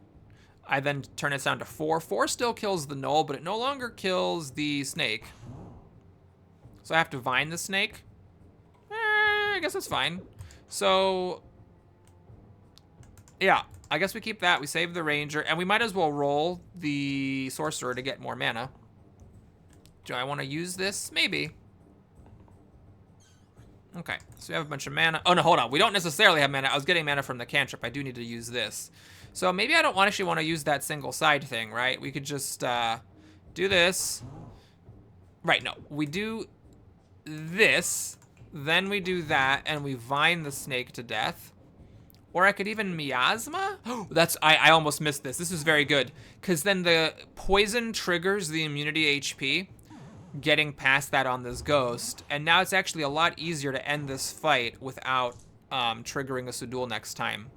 I then turn it down to 4. 4 still kills the gnoll, but it no longer kills the snake. So I have to vine the snake. I guess that's fine. So, yeah, I guess we keep that. We save the ranger, and we might as well roll the sorcerer to get more mana. Do I want to use this? Maybe. Okay, so we have a bunch of mana. Oh, no, hold on. We don't necessarily have mana. I was getting mana from the cantrip. I do need to use this. So maybe I don't actually want to use that single side thing, right? We could just do this. Right, no. We do this, then we do that, and we vine the snake to death. Or I could even miasma? Oh, I almost missed this. This is very good. Because then the poison triggers the immunity HP, getting past that on this ghost. And now it's actually a lot easier to end this fight without triggering a Sudul next time.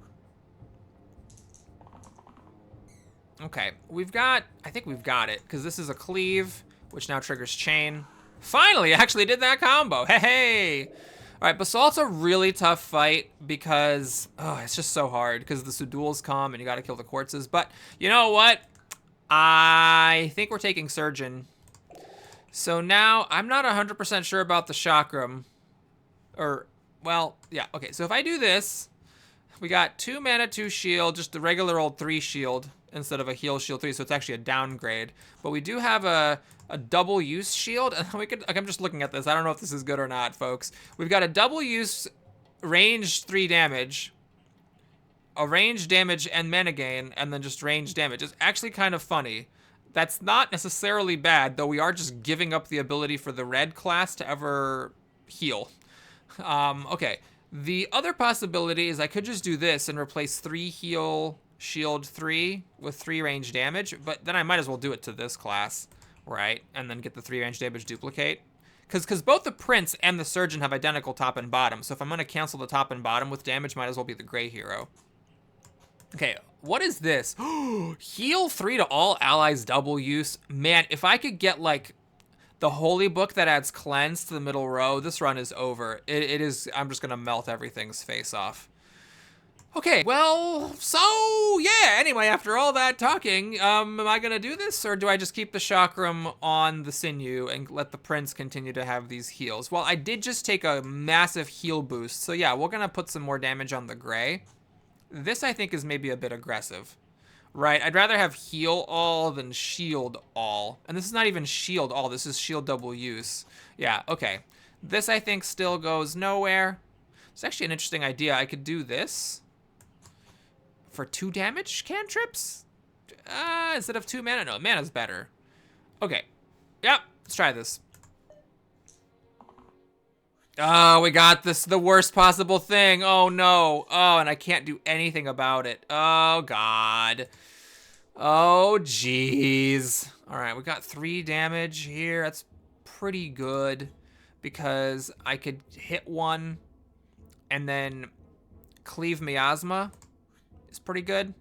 Okay, I think we've got it. Because this is a cleave, which now triggers chain. Finally, I actually did that combo. Hey! All right, Basalt's a really tough fight because, it's just so hard because the Suduls come and you gotta kill the Quartzes. But you know what? I think we're taking Surgeon. So now, I'm not 100% sure about the Chakram. Well, yeah, okay. So if I do this, we got 2 mana, 2 shield, just the regular old 3 shield instead of a heal shield 3, so it's actually a downgrade. But we do have a double use shield, and we could, like, I'm just looking at this. I don't know if this is good or not, folks. We've got a double use range 3 damage, a range damage and mana gain, and then just range damage. It's actually kind of funny. That's not necessarily bad, though we are just giving up the ability for the red class to ever heal. Okay. The other possibility is I could just do this and replace 3 heal shield 3 with 3 range damage, but then I might as well do it to this class, right? And then get the 3 range damage duplicate. Because both the Prince and the Surgeon have identical top and bottom, so if I'm going to cancel the top and bottom with damage, might as well be the gray hero. Okay, what is this? Heal 3 to all allies, double use. Man, if I could get, like, the Holy Book that adds Cleanse to the middle row, this run is over. It is, I'm just gonna melt everything's face off. Okay, well, so, yeah, anyway, after all that talking, am I gonna do this, or do I just keep the Chakram on the Sinew and let the Prince continue to have these heals? Well, I did just take a massive heal boost, so yeah, we're gonna put some more damage on the gray. This, I think, is maybe a bit aggressive. Right, I'd rather have heal all than shield all. And this is not even shield all, this is shield double use. Yeah, okay. This, I think, still goes nowhere. It's actually an interesting idea. I could do this for 2 damage cantrips? Instead of 2 mana? No, mana's better. Okay, yep, let's try this. Oh, we got this, the worst possible thing. Oh, no. Oh, and I can't do anything about it. Oh, God. Oh, jeez. All right, we got 3 damage here. That's pretty good because I could hit 1 and then cleave miasma. It's pretty good.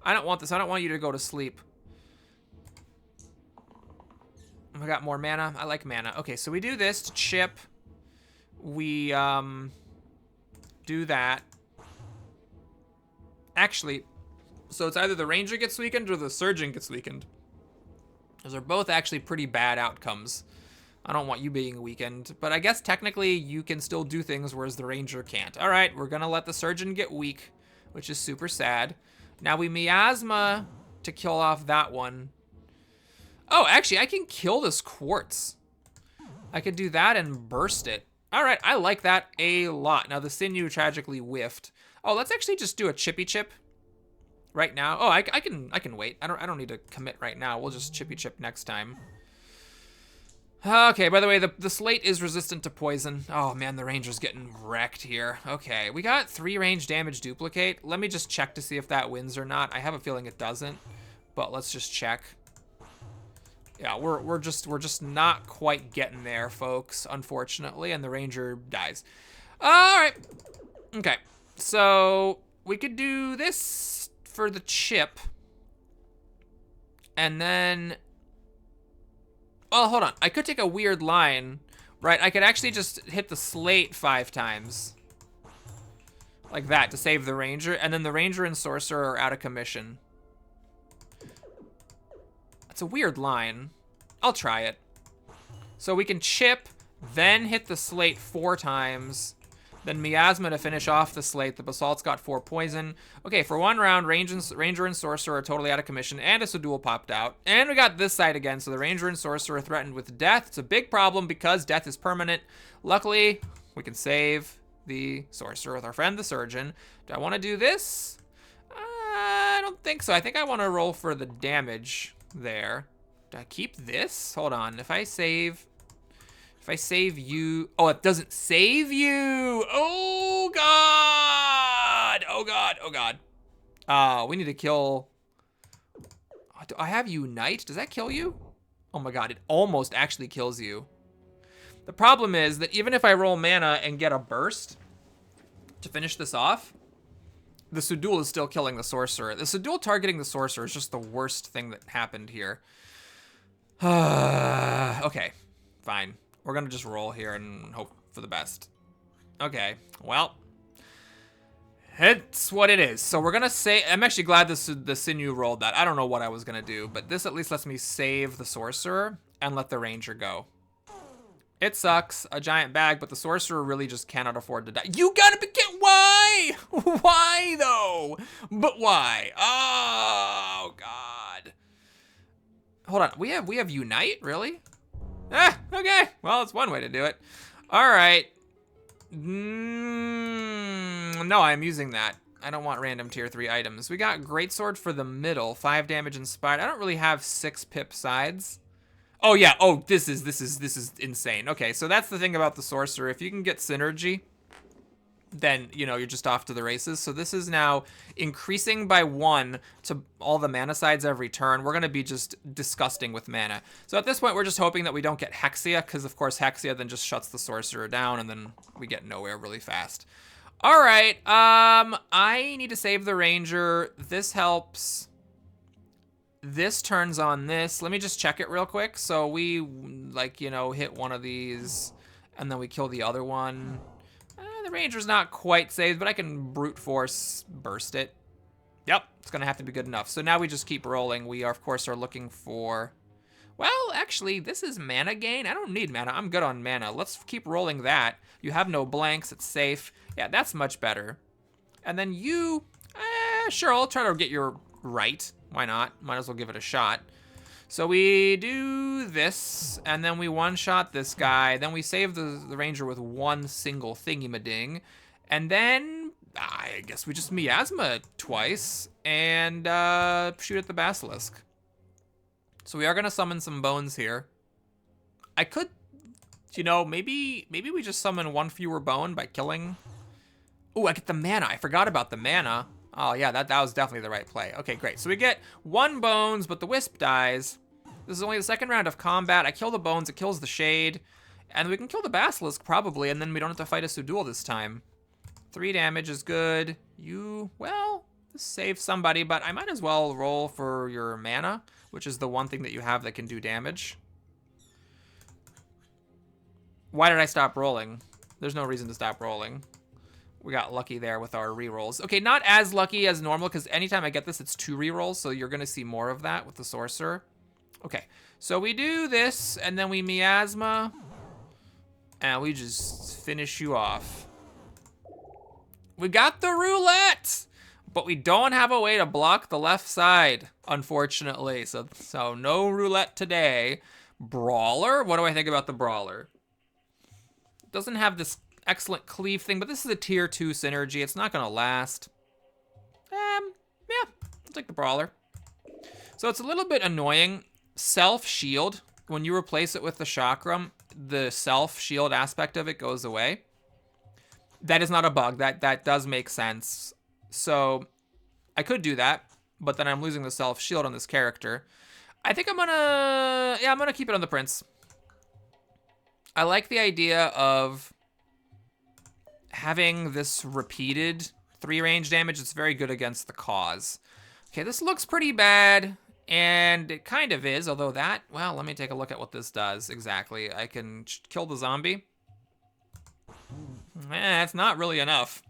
I don't want this. I don't want you to go to sleep. I got more mana. I like mana. Okay, so we do this to chip. We do that. Actually, so it's either the ranger gets weakened or the surgeon gets weakened. Those are both actually pretty bad outcomes. I don't want you being weakened, but I guess technically you can still do things whereas the ranger can't. All right, we're gonna let the surgeon get weak, which is super sad. Now we miasma to kill off that one. Oh, actually, I can kill this quartz. I could do that and burst it. All right, I like that a lot. Now the Sinew tragically whiffed. Oh, let's actually just do a chippy chip right now. Oh, I can wait. I don't need to commit right now. We'll just chippy chip next time. Okay, by the way, the slate is resistant to poison. Oh man, the ranger's getting wrecked here. Okay, we got 3 range damage duplicate. Let me just check to see if that wins or not. I have a feeling it doesn't, but let's just check. Yeah, we're just not quite getting there, folks, unfortunately, and the ranger dies. All right. Okay, so we could do this for the chip. And then... Well, hold on. I could take a weird line, right? I could actually just hit the slate 5 times. Like that, to save the ranger. And then the ranger and sorcerer are out of commission. That's a weird line. I'll try it. So we can chip, then hit the slate 4 times. Then Miasma to finish off the slate. The Basalt's got 4 poison. Okay, for 1 round, Ranger and Sorcerer are totally out of commission, and a Sudul popped out. And we got this side again, so the Ranger and Sorcerer are threatened with death. It's a big problem because death is permanent. Luckily, we can save the Sorcerer with our friend the Surgeon. Do I want to do this? I don't think so. I think I want to roll for the damage there. Do I keep this? Hold on. If I save you... Oh, it doesn't save you! Oh, God! Oh, God. Oh, God. We need to kill... Do I have Unite? Does that kill you? Oh, my God. It almost actually kills you. The problem is that even if I roll mana and get a burst to finish this off, the Sudul is still killing the Sorcerer. The Sudul targeting the Sorcerer is just the worst thing that happened here. Okay, fine. We're gonna just roll here and hope for the best. Okay, well, it's what it is. So we're gonna say, I'm actually glad the Sinew rolled that. I don't know what I was gonna do, but this at least lets me save the Sorcerer and let the Ranger go. It sucks, a giant bag, but the Sorcerer really just cannot afford to die. You gotta be kidding, why? Why though? But why? Oh, God. Hold on, we have Unite, really? Ah, okay. Well, it's one way to do it. All right. No, I'm using that. I don't want random tier 3 items. We got Greatsword for the middle, 5 damage inspired. I don't really have 6 pip sides. Oh yeah. Oh, this is insane. Okay, so that's the thing about the Sorcerer. If you can get synergy, then, you know, you're just off to the races. So this is now increasing by 1 to all the mana sides every turn. We're going to be just disgusting with mana. So at this point, we're just hoping that we don't get Hexia, because of course Hexia then just shuts the Sorcerer down, and then we get nowhere really fast. All right, I need to save the Ranger. This helps. This turns on this. Let me just check it real quick. So we, like, you know, hit one of these, and then we kill the other one. The Ranger's not quite saved, but I can brute force burst it. Yep, it's gonna have to be good enough. So now we just keep rolling. We, are, of course, are looking for... Well, actually, this is mana gain. I don't need mana. I'm good on mana. Let's keep rolling that. You have no blanks. It's safe. Yeah, that's much better. And then you... sure, I'll try to get your right. Why not? Might as well give it a shot. So we do this, and then we one-shot this guy. Then we save the Ranger with 1 single thingy-ma-ding. And then, I guess we just Miasma twice and shoot at the Basilisk. So we are going to summon some bones here. I could, you know, maybe we just summon 1 fewer bone by killing... Oh, I get the mana. I forgot about the mana. Oh, yeah, that was definitely the right play. Okay, great. So we get 1 bones, but the Wisp dies. This is only the 2nd round of combat. I kill the bones, it kills the shade. And we can kill the Basilisk, probably, and then we don't have to fight a Sudul this time. 3 damage is good. Well, this saves somebody, but I might as well roll for your mana, which is the one thing that you have that can do damage. Why did I stop rolling? There's no reason to stop rolling. We got lucky there with our rerolls. Okay, not as lucky as normal, because anytime I get this, it's 2 rerolls, so you're going to see more of that with the Sorcerer. Okay, so we do this, and then we Miasma, and we just finish you off. We got the roulette, but we don't have a way to block the left side, unfortunately. So no roulette today. Brawler? What do I think about the Brawler? Doesn't have this excellent cleave thing, but this is a tier 2 synergy. It's not gonna last. Yeah, I'll take the Brawler. So it's a little bit annoying. Self-shield, when you replace it with the Chakram, the self-shield aspect of it goes away. That is not a bug. That does make sense. So I could do that, but then I'm losing the self-shield on this character. I think I'm gonna keep it on the Prince. I like the idea of having this repeated 3 range damage, it's very good against the cause. Okay, this looks pretty bad, and it kind of is, although that, well, let me take a look at what this does exactly. I can kill the zombie. It's not really enough.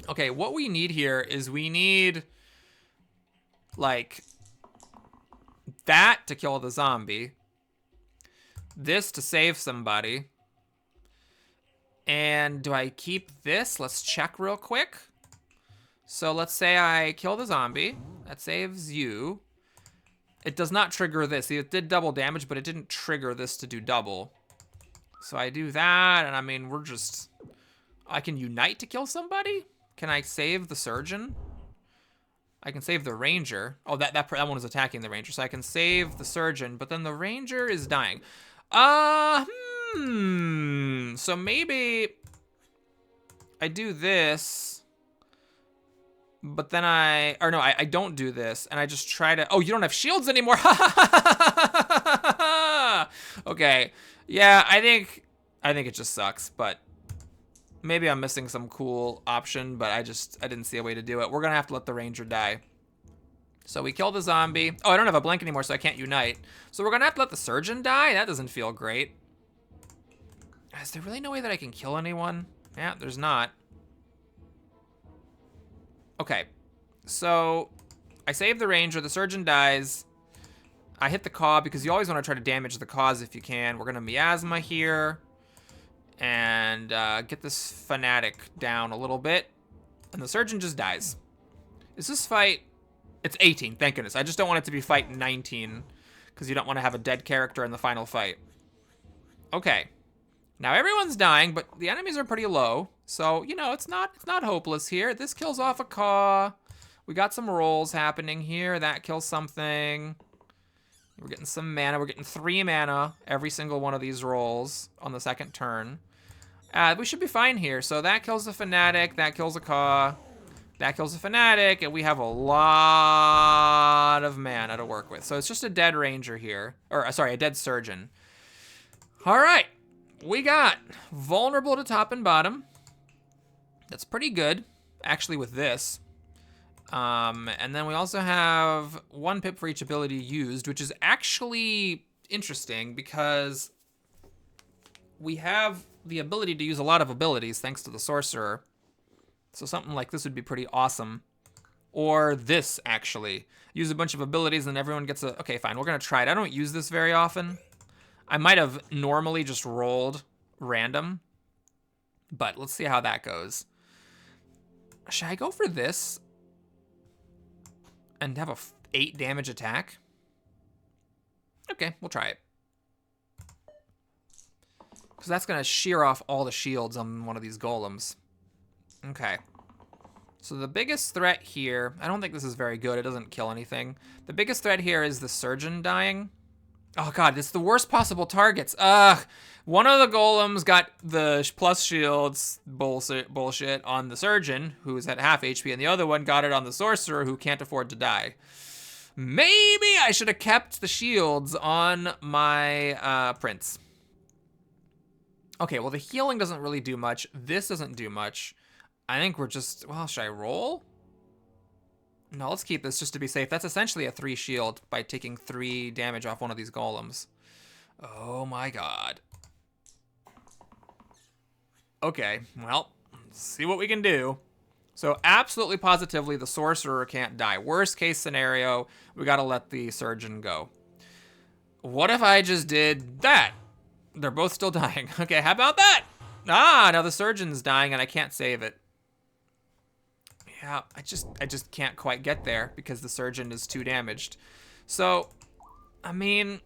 Okay, what we need here is we need, like, that to kill the zombie, this to save somebody, and do I keep this? Let's check real quick. So let's say I kill the zombie. That saves you. It does not trigger this. It did double damage, but it didn't trigger this to do double. So I do that, and I mean, we're just... I can unite to kill somebody? Can I save the surgeon? I can save the ranger. Oh, that one is attacking the ranger. So I can save the surgeon, but then the ranger is dying. So maybe I do this, but then I don't do this, and I just try to, oh, you don't have shields anymore. Okay. Yeah, I think it just sucks, but maybe I'm missing some cool option, but I didn't see a way to do it. We're gonna have to let the ranger die. So we kill the zombie. Oh, I don't have a blink anymore, so I can't unite. So we're gonna have to let the surgeon die? That doesn't feel great. Is there really no way that I can kill anyone? Yeah, there's not. Okay, so I save the ranger, the surgeon dies. I hit the caw because you always want to try to damage the cause if you can. We're gonna miasma here and get this fanatic down a little bit. And the surgeon just dies. Is this fight... It's 18, thank goodness. I just don't want it to be fight 19 because you don't want to have a dead character in the final fight. Okay. Now everyone's dying, but the enemies are pretty low. So, you know, it's not hopeless here. This kills off a caw. We got some rolls happening here. That kills something. We're getting some mana. We're getting 3 mana every single one of these rolls on the second turn. We should be fine here. So that kills the fanatic. That kills a caw. That kills the fanatic. And we have a lot of mana to work with. So it's just a dead ranger here. Or, sorry, a dead surgeon. All right. We got vulnerable to top and bottom. That's pretty good, actually, with this. And then we also have 1 pip for each ability used, which is actually interesting because we have the ability to use a lot of abilities thanks to the sorcerer. So something like this would be pretty awesome. Or this, actually. Use a bunch of abilities and everyone gets a... Okay, fine, we're gonna try it. I don't use this very often. I might have normally just rolled random, but let's see how that goes. Should I go for this and have a 8 damage attack? Okay, we'll try it. Because that's gonna shear off all the shields on one of these golems. Okay. So the biggest threat here, I don't think this is very good. It doesn't kill anything. The biggest threat here is the surgeon dying. Oh god, this is the worst possible targets. Ugh. One of the golems got the plus shields bullshit on the surgeon, who's at half HP, and the other one got it on the sorcerer, who can't afford to die. Maybe I should have kept the shields on my prince. Okay, well, the healing doesn't really do much. This doesn't do much. I think we're just... Well, should I roll? No, let's keep this just to be safe. That's essentially a 3 shield by taking 3 damage off one of these golems. Oh my god. Okay, well, let's see what we can do. So absolutely positively, the sorcerer can't die. Worst case scenario, we gotta let the surgeon go. What if I just did that? They're both still dying. Okay, how about that? Ah, now the surgeon's dying and I can't save it. Yeah, I just can't quite get there because the surgeon is too damaged. So, I mean,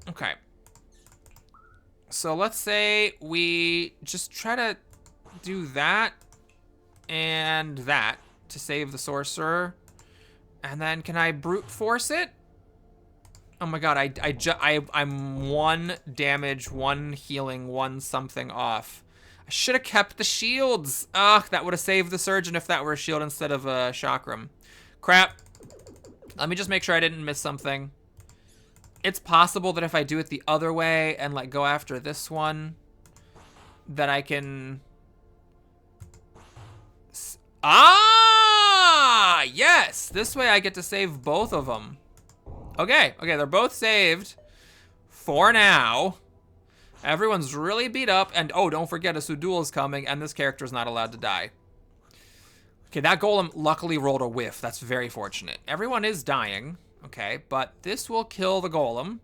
okay. So let's say we just try to do that and that to save the sorcerer. And then can I brute force it? Oh my god, I'm 1 damage, 1 healing, 1 something off. I should have kept the shields. Ugh, that would have saved the surgeon if that were a shield instead of a chakram. Crap. Let me just make sure I didn't miss something. It's possible that if I do it the other way and like go after this one, that I can Ah, yes. This way I get to save both of them. Okay, they're both saved for now. Everyone's really beat up, and oh, don't forget a Sudul is coming, and this character's not allowed to die. Okay, that golem luckily rolled a whiff. That's very fortunate. Everyone is dying, okay, but this will kill the golem.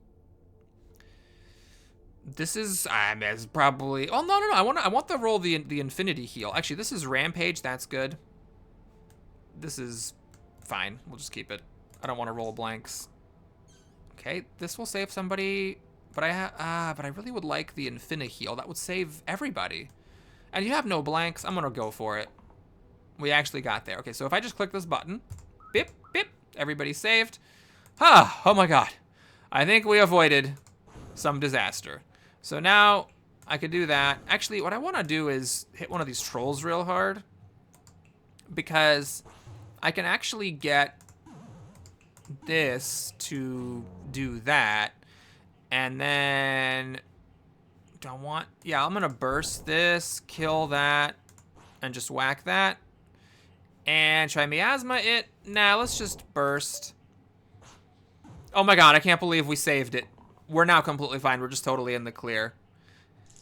This is, it's probably, oh, no, I want to roll the infinity heal. Actually, this is rampage, that's good. This is fine, we'll just keep it. I don't want to roll blanks. Okay, this will save somebody, but I really would like the infinity heal. That would save everybody. And you have no blanks, I'm gonna go for it. We actually got there. Okay, so if I just click this button, bip, bip, everybody's saved. Oh my God. I think we avoided some disaster. So now I could do that. Actually, what I want to do is hit one of these trolls real hard, because I can actually get this to do that. And then I'm gonna burst this, kill that, and just whack that. And try miasma it. Nah, let's just burst. Oh my God, I can't believe we saved it. We're now completely fine. We're just totally in the clear.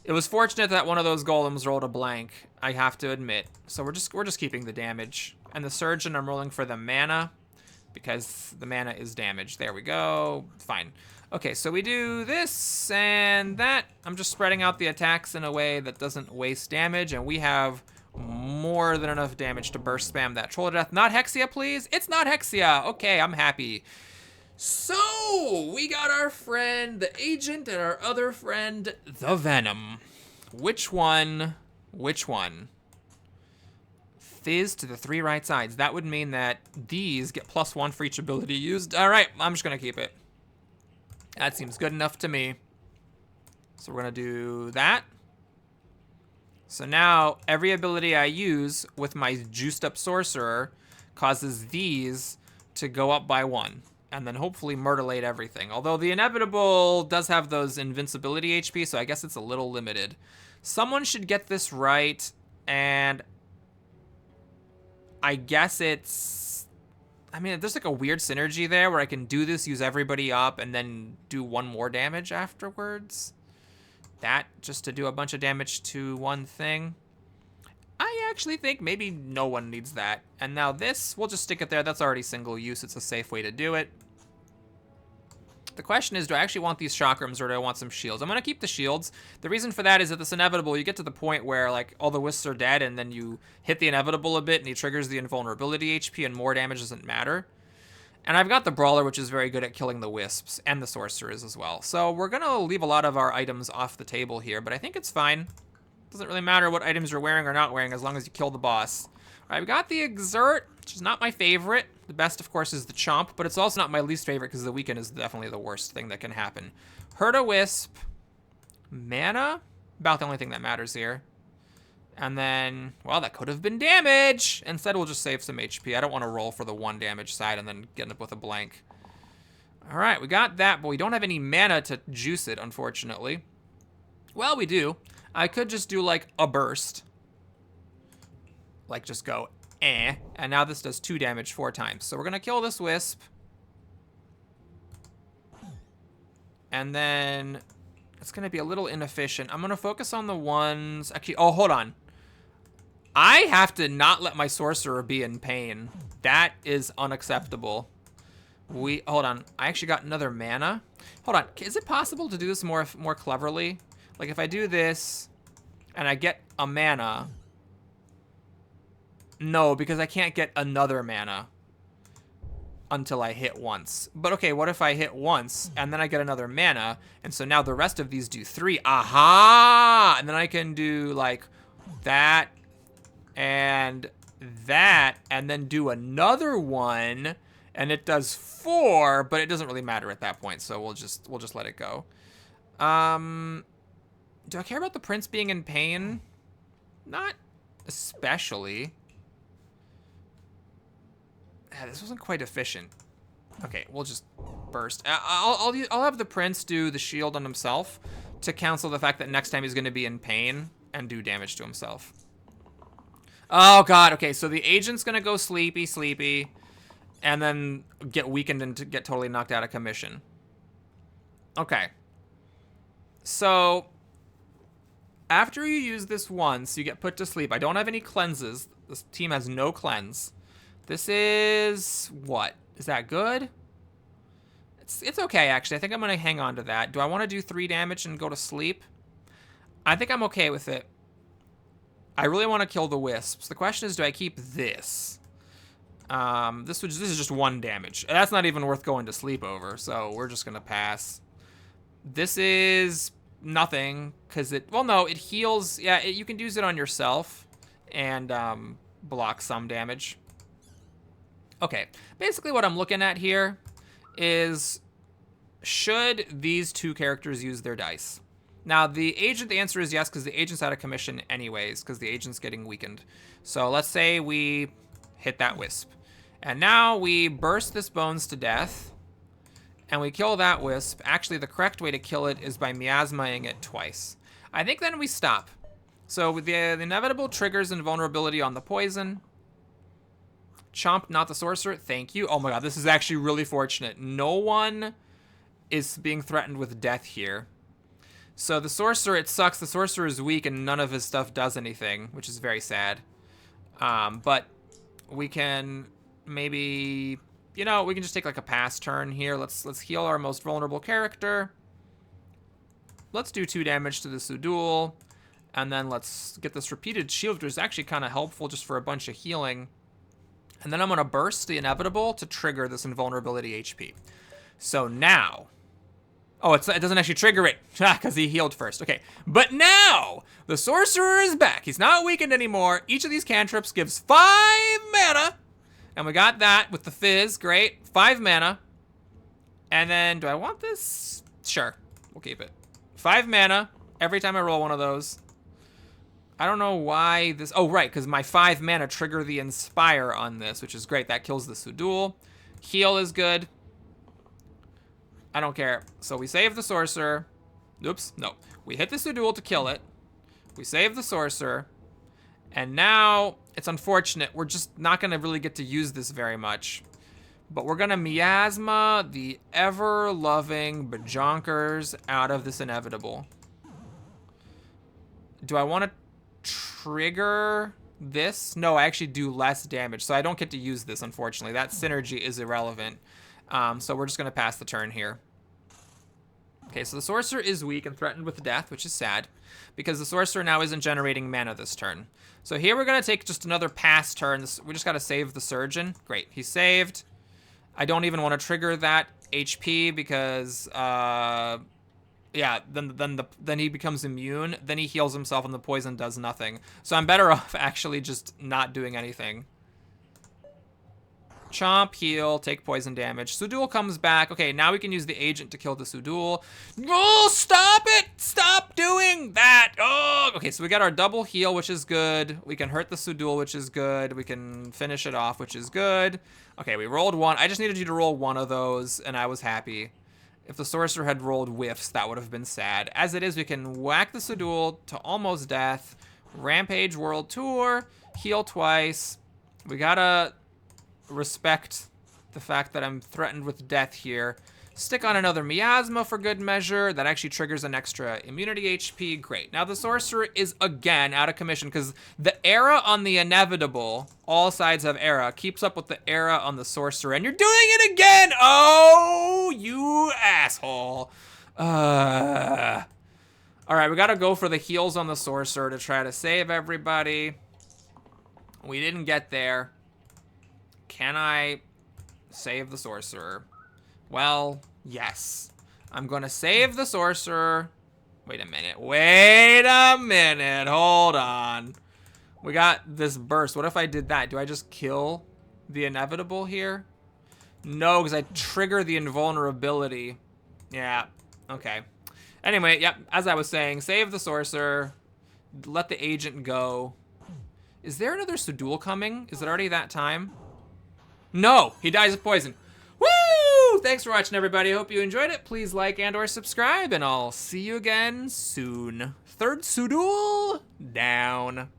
It was fortunate that one of those golems rolled a blank, I have to admit. So we're just keeping the damage. And the surgeon, I'm rolling for the mana, because the mana is damage. There we go. Fine. Okay, so we do this and that. I'm just spreading out the attacks in a way that doesn't waste damage, and we have more than enough damage to burst spam that troll to death. Not Hexia, please. It's not Hexia. Okay, I'm happy. So, we got our friend, the agent, and our other friend, the Venom. Which one? Which one? Fizz to the 3 right sides. That would mean that these get +1 for each ability used. All right, I'm just gonna keep it. That seems good enough to me. So we're gonna do that. So now, every ability I use with my juiced up sorcerer causes these to go up by 1. And then hopefully murderlate everything. Although the inevitable does have those invincibility HP, so I guess it's a little limited. Someone should get this right, and I guess it's, I mean, there's like a weird synergy there where I can do this, use everybody up, and then do 1 more damage afterwards. That, just to do a bunch of damage to one thing. I actually think maybe no one needs that. And now this, we'll just stick it there. That's already single use. It's a safe way to do it. The question is, do I actually want these chakrams or do I want some shields? I'm going to keep the shields. The reason for that is that this inevitable, you get to the point where like all the wisps are dead and then you hit the inevitable a bit and he triggers the invulnerability HP and more damage doesn't matter. And I've got the brawler, which is very good at killing the wisps, and the sorcerers as well. So we're going to leave a lot of our items off the table here, but I think it's fine. Doesn't really matter what items you're wearing or not wearing as long as you kill the boss. All right, we got the Exert, which is not my favorite. The best, of course, is the Chomp, but it's also not my least favorite because the Weaken is definitely the worst thing that can happen. Hurt a Wisp. Mana? About the only thing that matters here. And then, well, that could have been damage. Instead, we'll just save some HP. I don't want to roll for the 1 damage side and then get up with a blank. All right, we got that, but we don't have any mana to juice it, unfortunately. Well, we do. I could just do, like, a burst. Like, just go, and now this does 2 damage 4 times. So we're going to kill this Wisp. And then it's going to be a little inefficient. I'm going to focus on the ones... Actually, oh, hold on. I have to not let my sorcerer be in pain. That is unacceptable. Hold on. I actually got another mana. Hold on. Is it possible to do this more cleverly? Like, if I do this and I get a mana... No, because I can't get another mana until I hit once. But okay, what if I hit once and then I get another mana, and so now the rest of these do 3. Aha! And then I can do like that and that, and then do another one, and it does 4, but it doesn't really matter at that point, so we'll just let it go. Do I care about the prince being in pain? Not especially. This wasn't quite efficient. Okay, we'll just burst. I'll have the prince do the shield on himself to cancel the fact that next time he's going to be in pain and do damage to himself. Oh, God. Okay, so the agent's going to go sleepy, and then get weakened and get totally knocked out of commission. Okay. So, after you use this once, you get put to sleep. I don't have any cleanses. This team has no cleanse. This is... what? Is that good? It's okay, actually. I think I'm going to hang on to that. Do I want to do 3 damage and go to sleep? I think I'm okay with it. I really want to kill the wisps. The question is, do I keep this? This is just 1 damage. That's not even worth going to sleep over, so we're just going to pass. This is nothing, because it... well, no, it heals... yeah, you can use it on yourself and block some damage. Okay, basically what I'm looking at here is, should these 2 characters use their dice? Now, the agent, the answer is yes, because the agent's out of commission anyways, because the agent's getting weakened. So let's say we hit that wisp. And now we burst this bones to death, and we kill that wisp. Actually, the correct way to kill it is by miasmaing it twice. I think then we stop. So with the inevitable triggers invulnerability on the poison. Chomp, not the sorcerer. Thank you. Oh my god, this is actually really fortunate. No one is being threatened with death here. So the sorcerer, it sucks. The sorcerer is weak and none of his stuff does anything, which is very sad. But we can maybe, you know, we can just take like a pass turn here. Let's heal our most vulnerable character. Let's do 2 damage to the Sudul. And then let's get this repeated shield, which is actually kind of helpful just for a bunch of healing. And then I'm going to burst the inevitable to trigger this invulnerability HP. So now... oh, it doesn't actually trigger it, because he healed first. Okay, but now the sorcerer is back. He's not weakened anymore. Each of these cantrips gives 5 mana. And we got that with the fizz. Great. 5 mana. And then, do I want this? Sure, we'll keep it. 5 mana every time I roll one of those. I don't know why this... oh, right, because my 5 mana trigger the Inspire on this, which is great. That kills the Sudul. Heal is good. I don't care. So we save the sorcerer. Oops, no. We hit the Sudul to kill it. We save the sorcerer. And now, it's unfortunate. We're just not going to really get to use this very much. But we're going to miasma the ever-loving bajonkers out of this inevitable. Do I want to trigger this? No, I actually do less damage. So I don't get to use this, unfortunately. That synergy is irrelevant. So we're just going to pass the turn here. Okay, so the sorcerer is weak and threatened with death, which is sad, because the sorcerer now isn't generating mana this turn. So here we're going to take just another pass turn. We just got to save the surgeon. Great, he's saved. I don't even want to trigger that HP because, yeah, then he becomes immune. Then he heals himself and the poison does nothing. So I'm better off actually just not doing anything. Chomp, heal, take poison damage. Sudul comes back. Okay, now we can use the agent to kill the Sudul. Oh, stop it! Stop doing that! Oh, okay, so we got our double heal, which is good. We can hurt the Sudul, which is good. We can finish it off, which is good. Okay, we rolled 1. I just needed you to roll 1 of those, and I was happy. If the sorcerer had rolled whiffs, that would have been sad. As it is, we can whack the Sudul to almost death. Rampage World Tour. Heal twice. We gotta respect the fact that I'm threatened with death here. Stick on another miasma for good measure. That actually triggers an extra immunity HP. Great. Now the sorcerer is again out of commission because the era on the inevitable, all sides have era, keeps up with the era on the sorcerer. And you're doing it again! Oh, you asshole. Alright, we gotta go for the heals on the sorcerer to try to save everybody. We didn't get there. Can I save the sorcerer? Well, yes. I'm going to save the sorcerer. Wait a minute. Wait a minute. Hold on. We got this burst. What if I did that? Do I just kill the inevitable here? No, because I trigger the invulnerability. Yeah. Okay. Anyway, yep. As I was saying, save the sorcerer. Let the agent go. Is there another Sudul coming? Is it already that time? No, he dies of poison. Woo! Thanks for watching, everybody. I hope you enjoyed it. Please like and or subscribe, and I'll see you again soon. Third Sudul down.